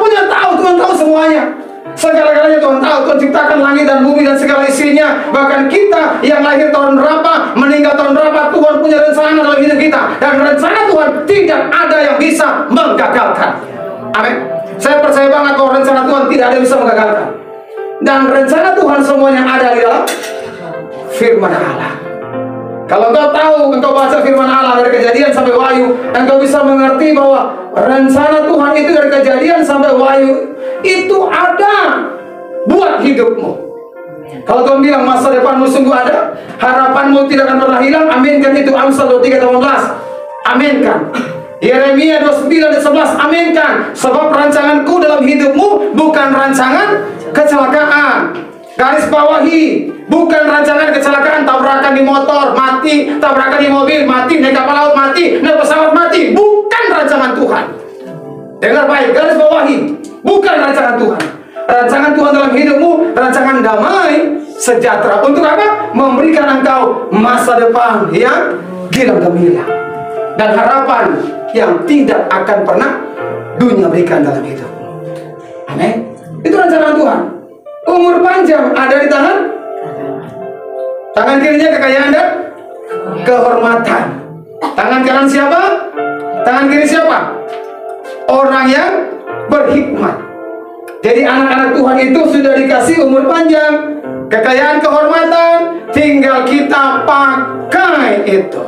tahu semuanya. Segala-galanya Tuhan tahu. Tuhan ciptakan langit dan bumi dan segala isinya. Bahkan kita yang lahir tahun berapa, meninggal tahun berapa, Tuhan punya rencana dalam hidup kita. Dan rencana Tuhan tidak ada yang bisa menggagalkan. Amin. Saya percaya banget bahwa rencana Tuhan tidak ada yang bisa menggagalkan. Dan rencana Tuhan semuanya ada di dalam firman Allah. Kalau engkau tahu, engkau baca firman Allah dari Kejadian sampai Wahyu, engkau bisa mengerti bahwa rencana Tuhan itu dari Kejadian sampai Wahyu itu ada buat hidupmu. Kalau Tuhan bilang masa depanmu sungguh ada, harapanmu tidak akan pernah hilang, aminkan itu. Amsal 23:18, aminkan. Yeremia 29:11, aminkan. Sebab rancanganku dalam hidupmu bukan rancangan kecelakaan. Garis bawahi, bukan rancangan kecelakaan, tabrakan di motor, mati, tabrakan di mobil, mati, naik kapal laut, mati, naik pesawat, mati. Bukan rancangan Tuhan. Dengar baik, garis bawahi, bukan rancangan Tuhan. Rancangan Tuhan dalam hidupmu, rancangan damai, sejahtera. Untuk apa? Memberikan engkau masa depan yang gilang gemilang dan harapan yang tidak akan pernah dunia berikan dalam hidupmu. Amin. Itu rancangan Tuhan. Umur panjang ada di tangan kirinya kekayaan dan kehormatan. Tangan kanan siapa? Tangan kiri siapa? Orang yang berhikmat. Jadi anak-anak Tuhan itu sudah dikasih umur panjang, kekayaan, kehormatan, tinggal kita pakai itu.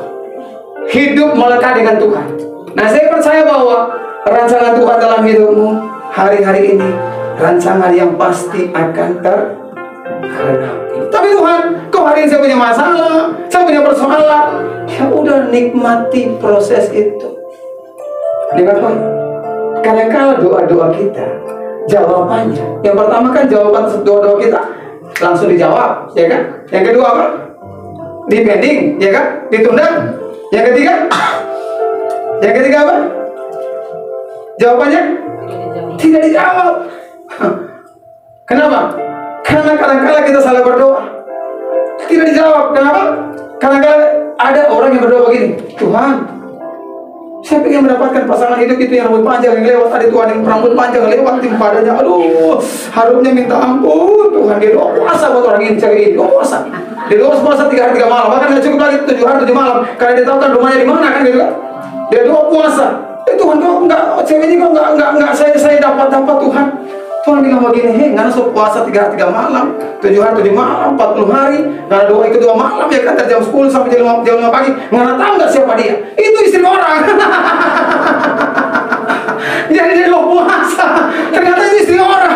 Hidup melekat dengan Tuhan. Nah, saya percaya bahwa rancangan Tuhan dalam hidupmu hari-hari ini rancangan yang pasti akan tergenapi. Tapi Tuhan, kok hari ini saya punya masalah, saya punya persoalan. Ya udah, nikmati proses itu. Dengar Pak, kadang-kala doa-doa kita, jawabannya, yang pertama kan jawaban doa-doa kita langsung dijawab, ya kan? Yang kedua apa? Dipending, ya kan? Ditunda. Yang ketiga apa? Jawabannya tidak dijawab. Kenapa? Karena kadang-kala kita salah berdoa, tidak dijawab. Kenapa? Kadang-kala ada orang yang berdoa begini, Tuhan, saya ingin mendapatkan pasangan hidup itu yang rambut panjang yang lewat. Ada Tuhan yang rambut panjang yang lewat di padanya. Aduh, harumnya minta ampun. Tuhan, dia doa puasa buat orang ini, cewek ini doa puasa. Dia doa puasa 3 hari 3 malam. Bahkan nggak cukup lagi 7 hari 7 malam. Karena dia tahu kan rumahnya di mana kan gitu kan. Dia doa puasa. Tuhan, kok enggak, cewek ini kok enggak saya dapat Tuhan. Tuhan bilang begini, hei, nggak nasuh puasa 3 hari 3 malam, 7 hari 7 malam, 40 hari, nggak doa ikut 2 malam, ya kan, dari jam 10 sampai jam 5 pagi, nggak tahu nggak siapa dia? Itu istri orang. Jadi dia doa puasa, ternyata itu istri orang.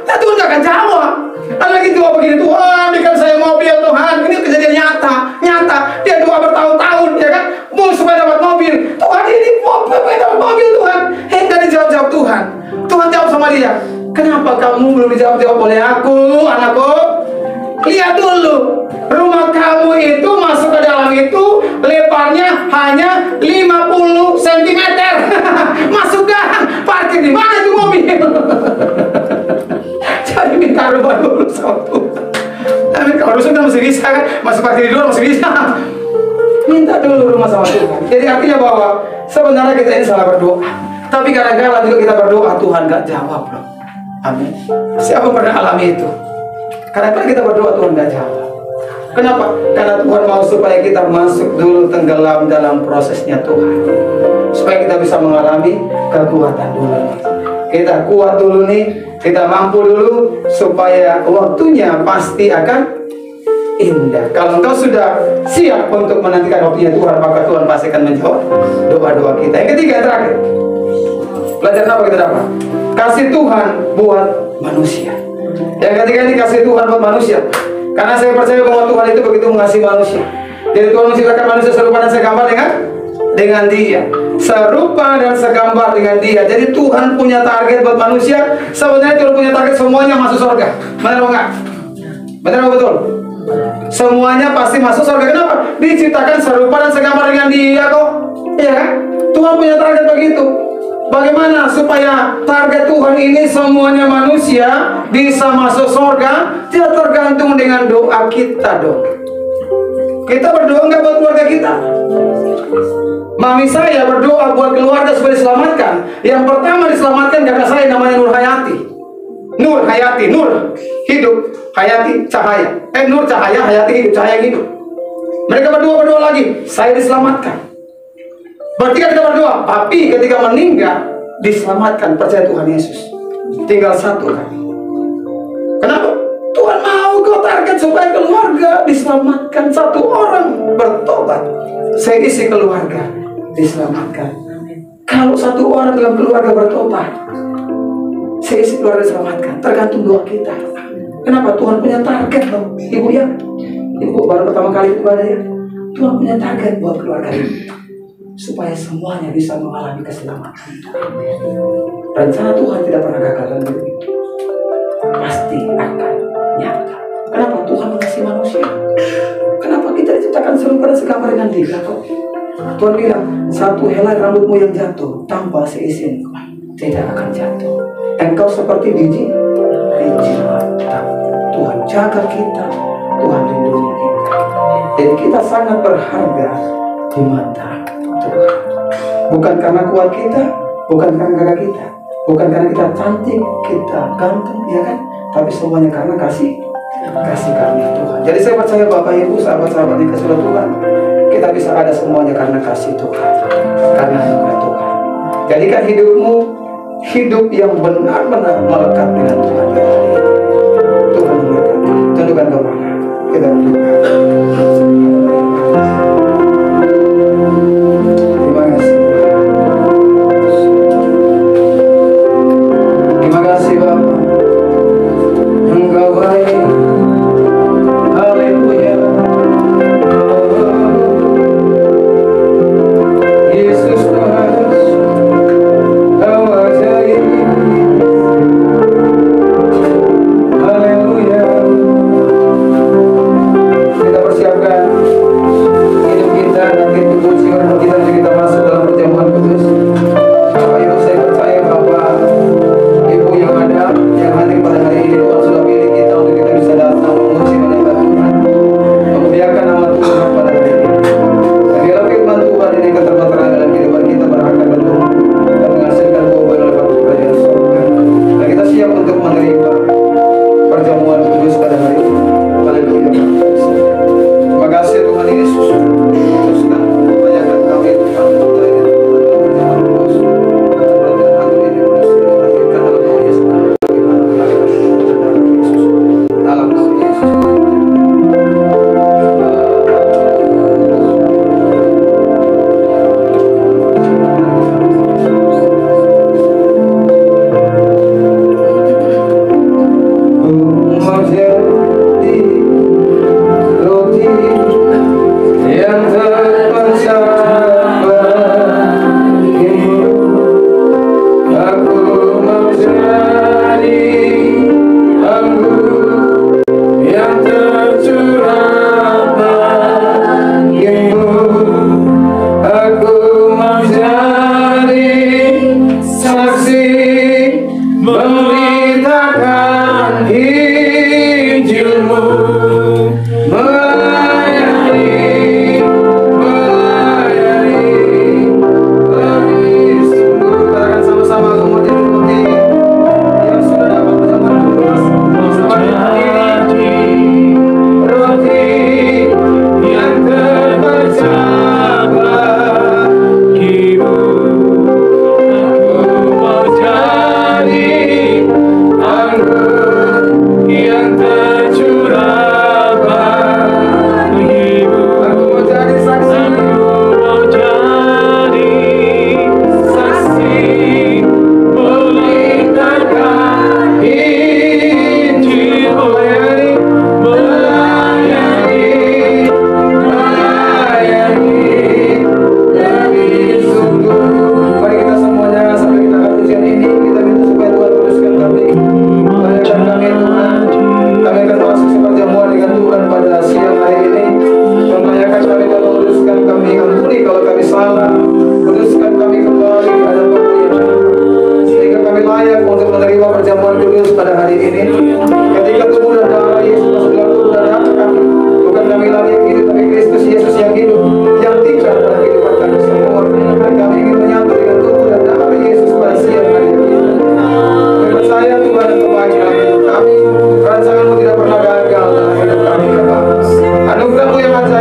Nah, Tuhan nggak akan jawab. Ada lagi doa begini, Tuhan, berikan saya mobil, Tuhan. Ini kejadian nyata. Dia doa bertahun-tahun, ya kan, mau supaya dapat mobil. Tuhan, ini supaya dapat mobil, Tuhan. Hei, nggak dijawab Tuhan. Tuhan jawab sama dia, kenapa kamu belum dijawab oleh aku, anakku? Lihat dulu, rumah kamu itu masuk ke dalam itu lebarnya hanya 50 cm. Masuk gang, parkir di mana itu mobil? Jadi minta rumah dulu sama Tuhan. Tapi kalau rusun kan masih bisa kan, masih parkir di luar masih bisa. Minta dulu rumah sama Tuhan. Jadi artinya bahwa sebenarnya kita ini salah berdoa. Tapi kadang-kadang juga kita berdoa, Tuhan gak jawab loh. Amin. Siapa pernah alami itu? Kadang-kadang kita berdoa, Tuhan gak jawab. Kenapa? Karena Tuhan mau supaya kita masuk dulu tenggelam dalam prosesnya Tuhan, supaya kita bisa mengalami kekuatan dulu nih. Kita kuat dulu nih, kita mampu dulu, supaya waktunya pasti akan indah. Kalau engkau sudah siap untuk menantikan waktunya Tuhan, maka Tuhan pasti akan menjawab doa-doa kita. Yang ketiga, yang terakhir, pelajaran apa kita dapat? Kasih Tuhan buat manusia. Yang ketiga ini kasih Tuhan buat manusia. Karena saya percaya bahwa Tuhan itu begitu mengasihi manusia. Jadi Tuhan menciptakan manusia serupa dan segambar dengan Dia. Serupa dan segambar dengan Dia. Jadi Tuhan punya target buat manusia. Sebenarnya Tuhan punya target semuanya masuk surga. Benar atau enggak? Benar atau betul? Semuanya pasti masuk surga. Kenapa? Diciptakan serupa dan segambar dengan Dia kok. Iya kan? Tuhan punya target begitu. Bagaimana supaya target Tuhan ini semuanya manusia bisa masuk surga? Tidak tergantung dengan doa kita dong. Kita berdoa nggak buat keluarga kita? Mami saya berdoa buat keluarga supaya diselamatkan. Yang pertama diselamatkan kakak saya namanya Nur Hayati. Nur Hayati, Nur hidup, Hayati cahaya. Nur cahaya, Hayati hidup, cahaya hidup. Mereka berdoa lagi, saya diselamatkan. Berarti kita berdoa, tapi ketika meninggal diselamatkan, percaya Tuhan Yesus. Tinggal satu kan. Kenapa? Tuhan mau kau target supaya keluarga diselamatkan. Satu orang bertobat, seisi keluarga diselamatkan. Kalau satu orang dalam keluarga bertobat, seisi keluarga diselamatkan. Tergantung doa kita. Kenapa? Tuhan punya target loh, Ibu ya. Ibu baru pertama kali ibadah ya. Tuhan punya target buat keluarga ini, supaya semuanya bisa mengalami keselamatan. Rencana Tuhan tidak pernah gagal dan begitu. Pasti akan nyata. Kenapa? Tuhan mengasihi manusia. Kenapa kita diciptakan serupa dan segambar dengan Dia? Tuhan bilang, satu helai rambutmu yang jatuh tanpa seizin tidak akan jatuh. Engkau seperti biji mata. Tuhan jaga kita, Tuhan lindungi kita. Jadi kita sangat berharga di mata Tuhan. Bukan karena kuat kita, bukan karena gagah kita, bukan karena kita cantik, kita ganteng, ya kan? Tapi semuanya karena kasih karunia Tuhan. Jadi saya percaya Bapak Ibu, sahabat-sahabat di kasih Tuhan, kita bisa ada semuanya karena kasih Tuhan, karena anugerah Tuhan. Jadikan hidupmu hidup yang benar-benar melekat dengan Tuhan. Tuhan memberkati. Tundukkan kepala. Kita berdoa.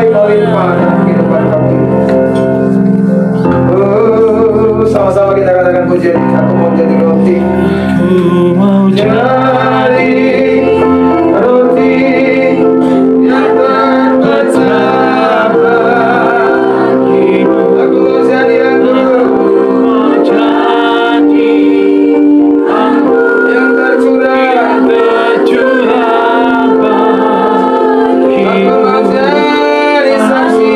baik melimpah dalam kehidupan kami. Sama-sama kita katakan pujian. Aku mau jadi roti. Ku mau Jadi roti yang terpecah bagi. Aku mau jadi yang tercurah. Aku mau jadi saksi.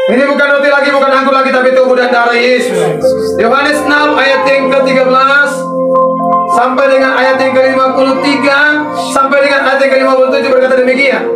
Ini bukan roti lagi, bukan anggur lagi, tapi tubuh dan darah Yesus. Yohanes 6 ayat yang ke-13 sampai dengan ayat yang ke-53 sampai dengan ayat yang ke-57 berkata demikian.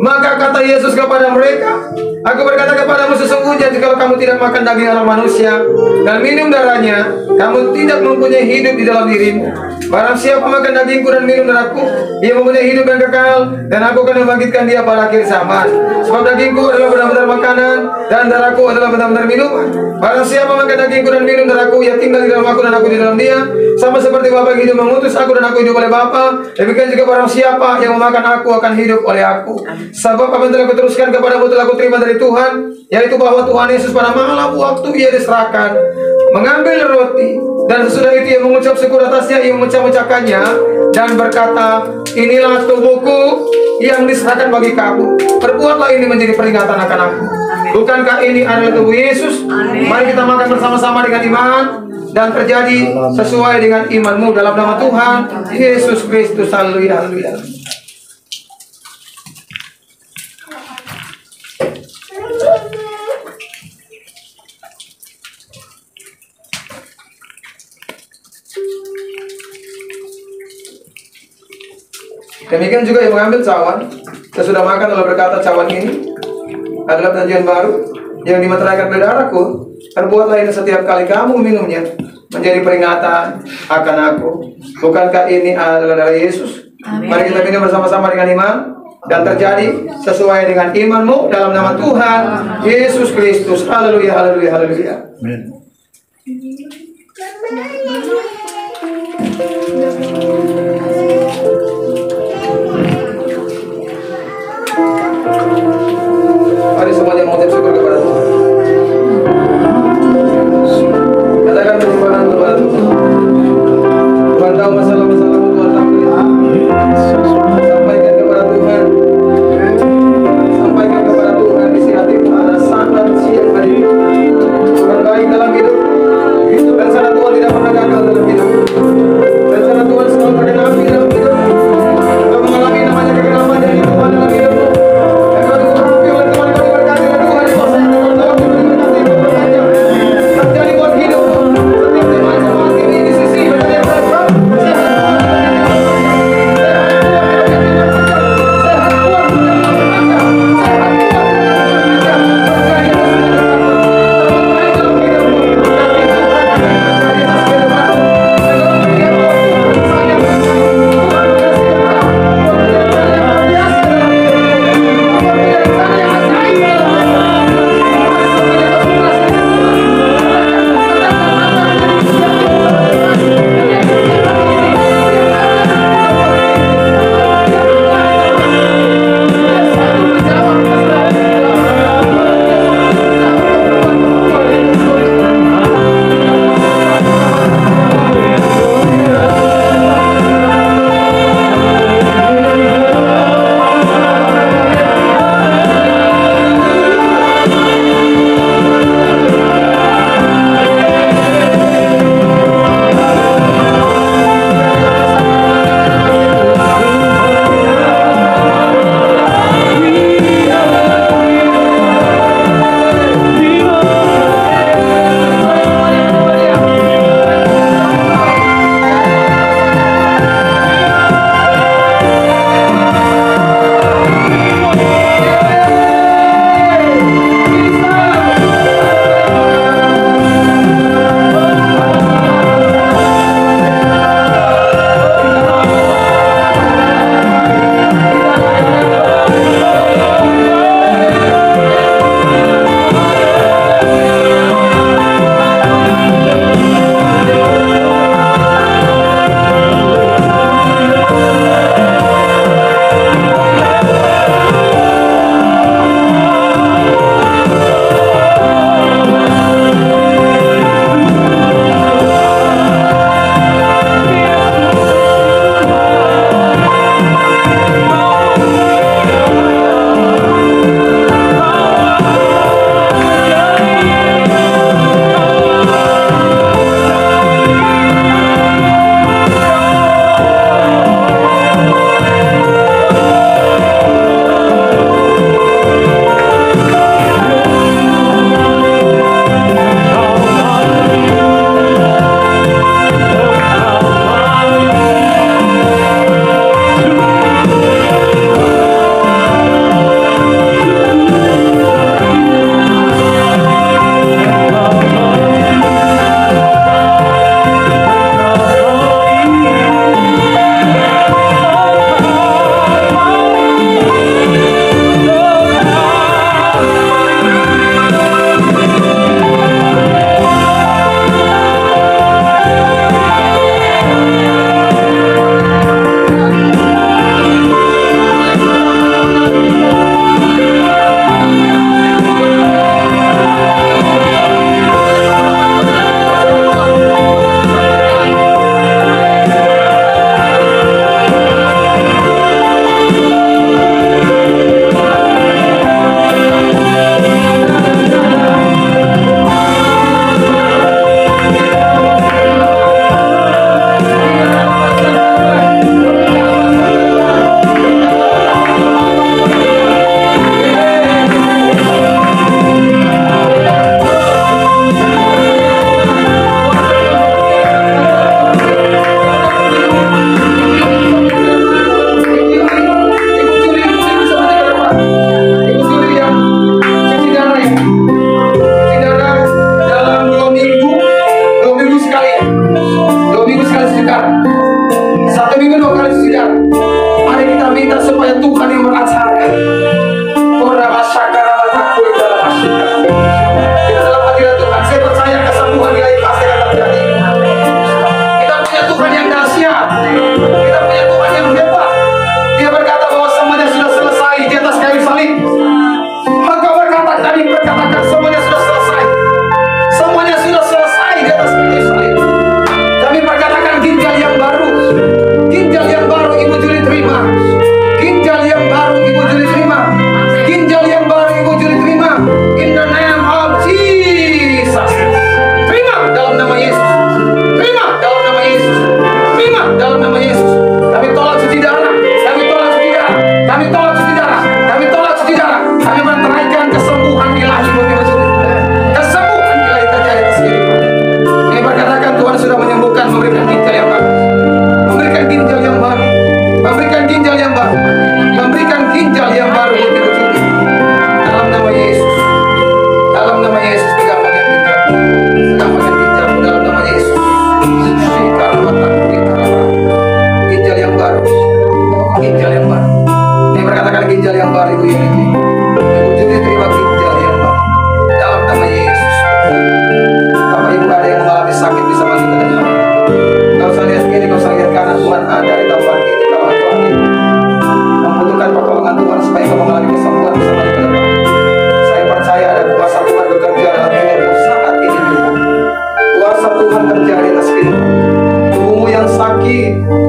Maka kata Yesus kepada mereka, aku berkata kepadamu sesungguhnya jika kamu tidak makan daging anak manusia dan minum darahnya, kamu tidak mempunyai hidup di dalam dirimu. Barang siapa makan dagingku dan minum darahku, ia mempunyai hidup yang kekal, dan aku akan membangkitkan dia pada akhir zaman. Sebab dagingku adalah benar-benar makanan, dan darahku adalah benar-benar minuman. Barang siapa makan dagingku dan minum darahku, ia tinggal di dalam aku dan aku di dalam dia, sama seperti Bapa yang hidup mengutus aku dan aku hidup oleh Bapa. Demikian juga barang siapa yang memakan aku akan hidup oleh aku. Sebab apa yang telah kuteruskan kepadamu telah kuterima dari Tuhan, yaitu bahwa Tuhan Yesus pada malam waktu ia diserahkan mengambil roti, dan sesudah itu ia mengucap syukur atasnya, ia memecah-mecahkannya dan berkata, inilah tubuhku yang diserahkan bagi kamu. Perbuatlah ini menjadi peringatan akan aku. Bukankah ini adalah tubuh Yesus? Mari kita makan bersama-sama dengan iman dan terjadi sesuai dengan imanmu dalam nama Tuhan Yesus Kristus. Haleluya, haleluya. Demikian juga yang mengambil cawan, sesudah makan telah berkata, cawan ini adalah perjanjian baru yang dimeteraikan pada darahku. Perbuatlah ini setiap kali kamu minumnya menjadi peringatan akan aku. Bukankah ini adalah darah Yesus? Mari kita minum bersama-sama dengan iman dan terjadi sesuai dengan imanmu dalam nama Tuhan Yesus Kristus. Haleluya, haleluya, haleluya. Mari semuanya mengucap syukur kepada Tuhan. Katakan penyembahan kepada Tuhan. Tuhan tahu masalah-masalahmu, Tuhan tahu kelemahanmu. Sampaikan kepada Tuhan. Sampaikan kepada Tuhan isi hatimu pada saat dan siang hari ini. Tuhan baik dalam hidup. Rencana Tuhan tidak pernah gagal dalam hidup. Rencana Tuhan selalu bergenapi dalam hidup. Engkau mengalami namanya kegelapan dari Tuhan dalam hidupmu. Engkau diurapi oleh Tuhan, engkau diberkati oleh Tuhan. Terjadi buat hidupmu. Setiap jemaat-jemaat ini di sisi berada yang berat. Sehat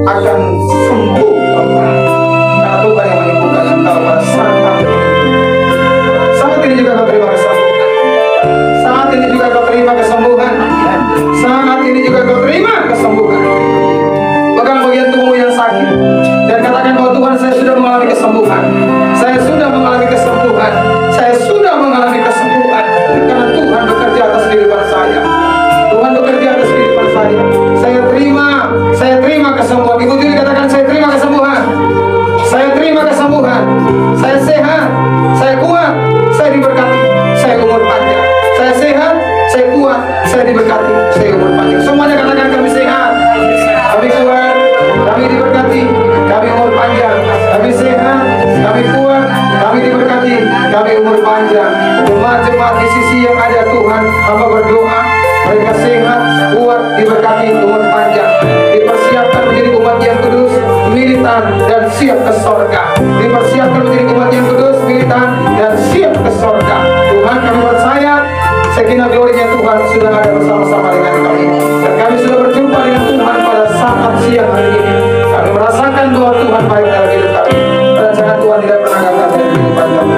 akan sembuh Bapak. Karena Tuhan yang menyembuhkan engkau pada saat ini. Saat ini juga kau terima kesembuhan. Saat ini juga kau terima kesembuhan. Saat ini juga kau terima kesembuhan. Pegang bagian tubuhmu yang sakit dan katakan bahwa Tuhan, saya sudah mengalami kesembuhan. Saya sudah mengalami kesembuhan. Saya sudah mengalami kesembuhan. Karena Tuhan bekerja atas kehidupan saya. Tuhan bekerja atas kehidupan saya. Saya terima kesembuhan. Ibu Juli katakan, saya terima kesembuhan. Saya terima kesembuhan. Saya sehat. Saya kuat. Saya diberkati. Saya umur panjang. Saya sehat. Saya kuat. Saya diberkati. Saya umur panjang. Semuanya katakan, kami sehat. Kami kuat. Kami diberkati. Kami umur panjang. Kami sehat. Kami kuat. Kami diberkati. Kami umur panjang. Jemaat-jemaat di sisi yang ada, Tuhan, hamba berdoa mereka sehat, kuat, diberkati, umur panjang, dipersiapkan menjadi umat yang kudus, militan, dan siap ke sorga. Dipersiapkan menjadi umat yang kudus, militan, dan siap ke sorga. Tuhan, kami percaya segenap glorinya Tuhan sudah ada bersama-sama dengan kami, dan kami sudah berjumpa dengan Tuhan pada saat siang hari ini. Kami merasakan bahwa Tuhan baik dalam hidup kami, dan jangan Tuhan tidak pernah gagal dalam kehidupan kami.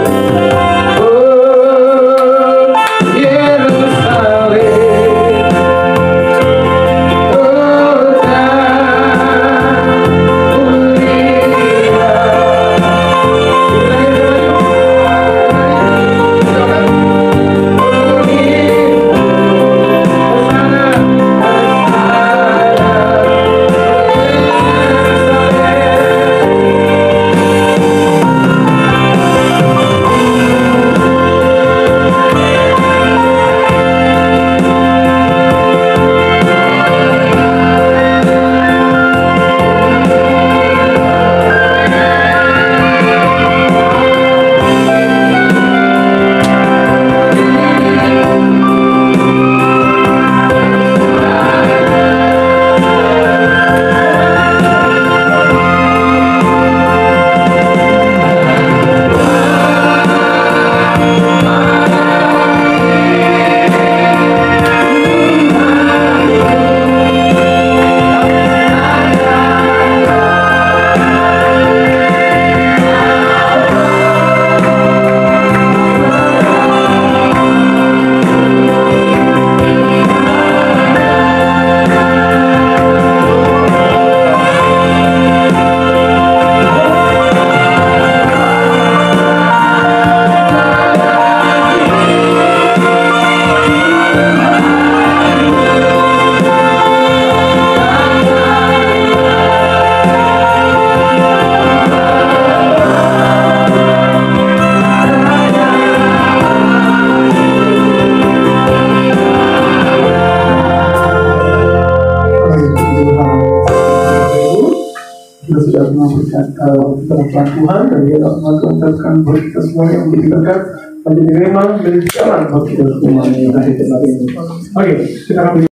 Tuhan dan dia dapat mengucapkan buat kita semuanya untuk diberkat menjadi memang menjadi jalan buat kita semuanya. Oke, kita akan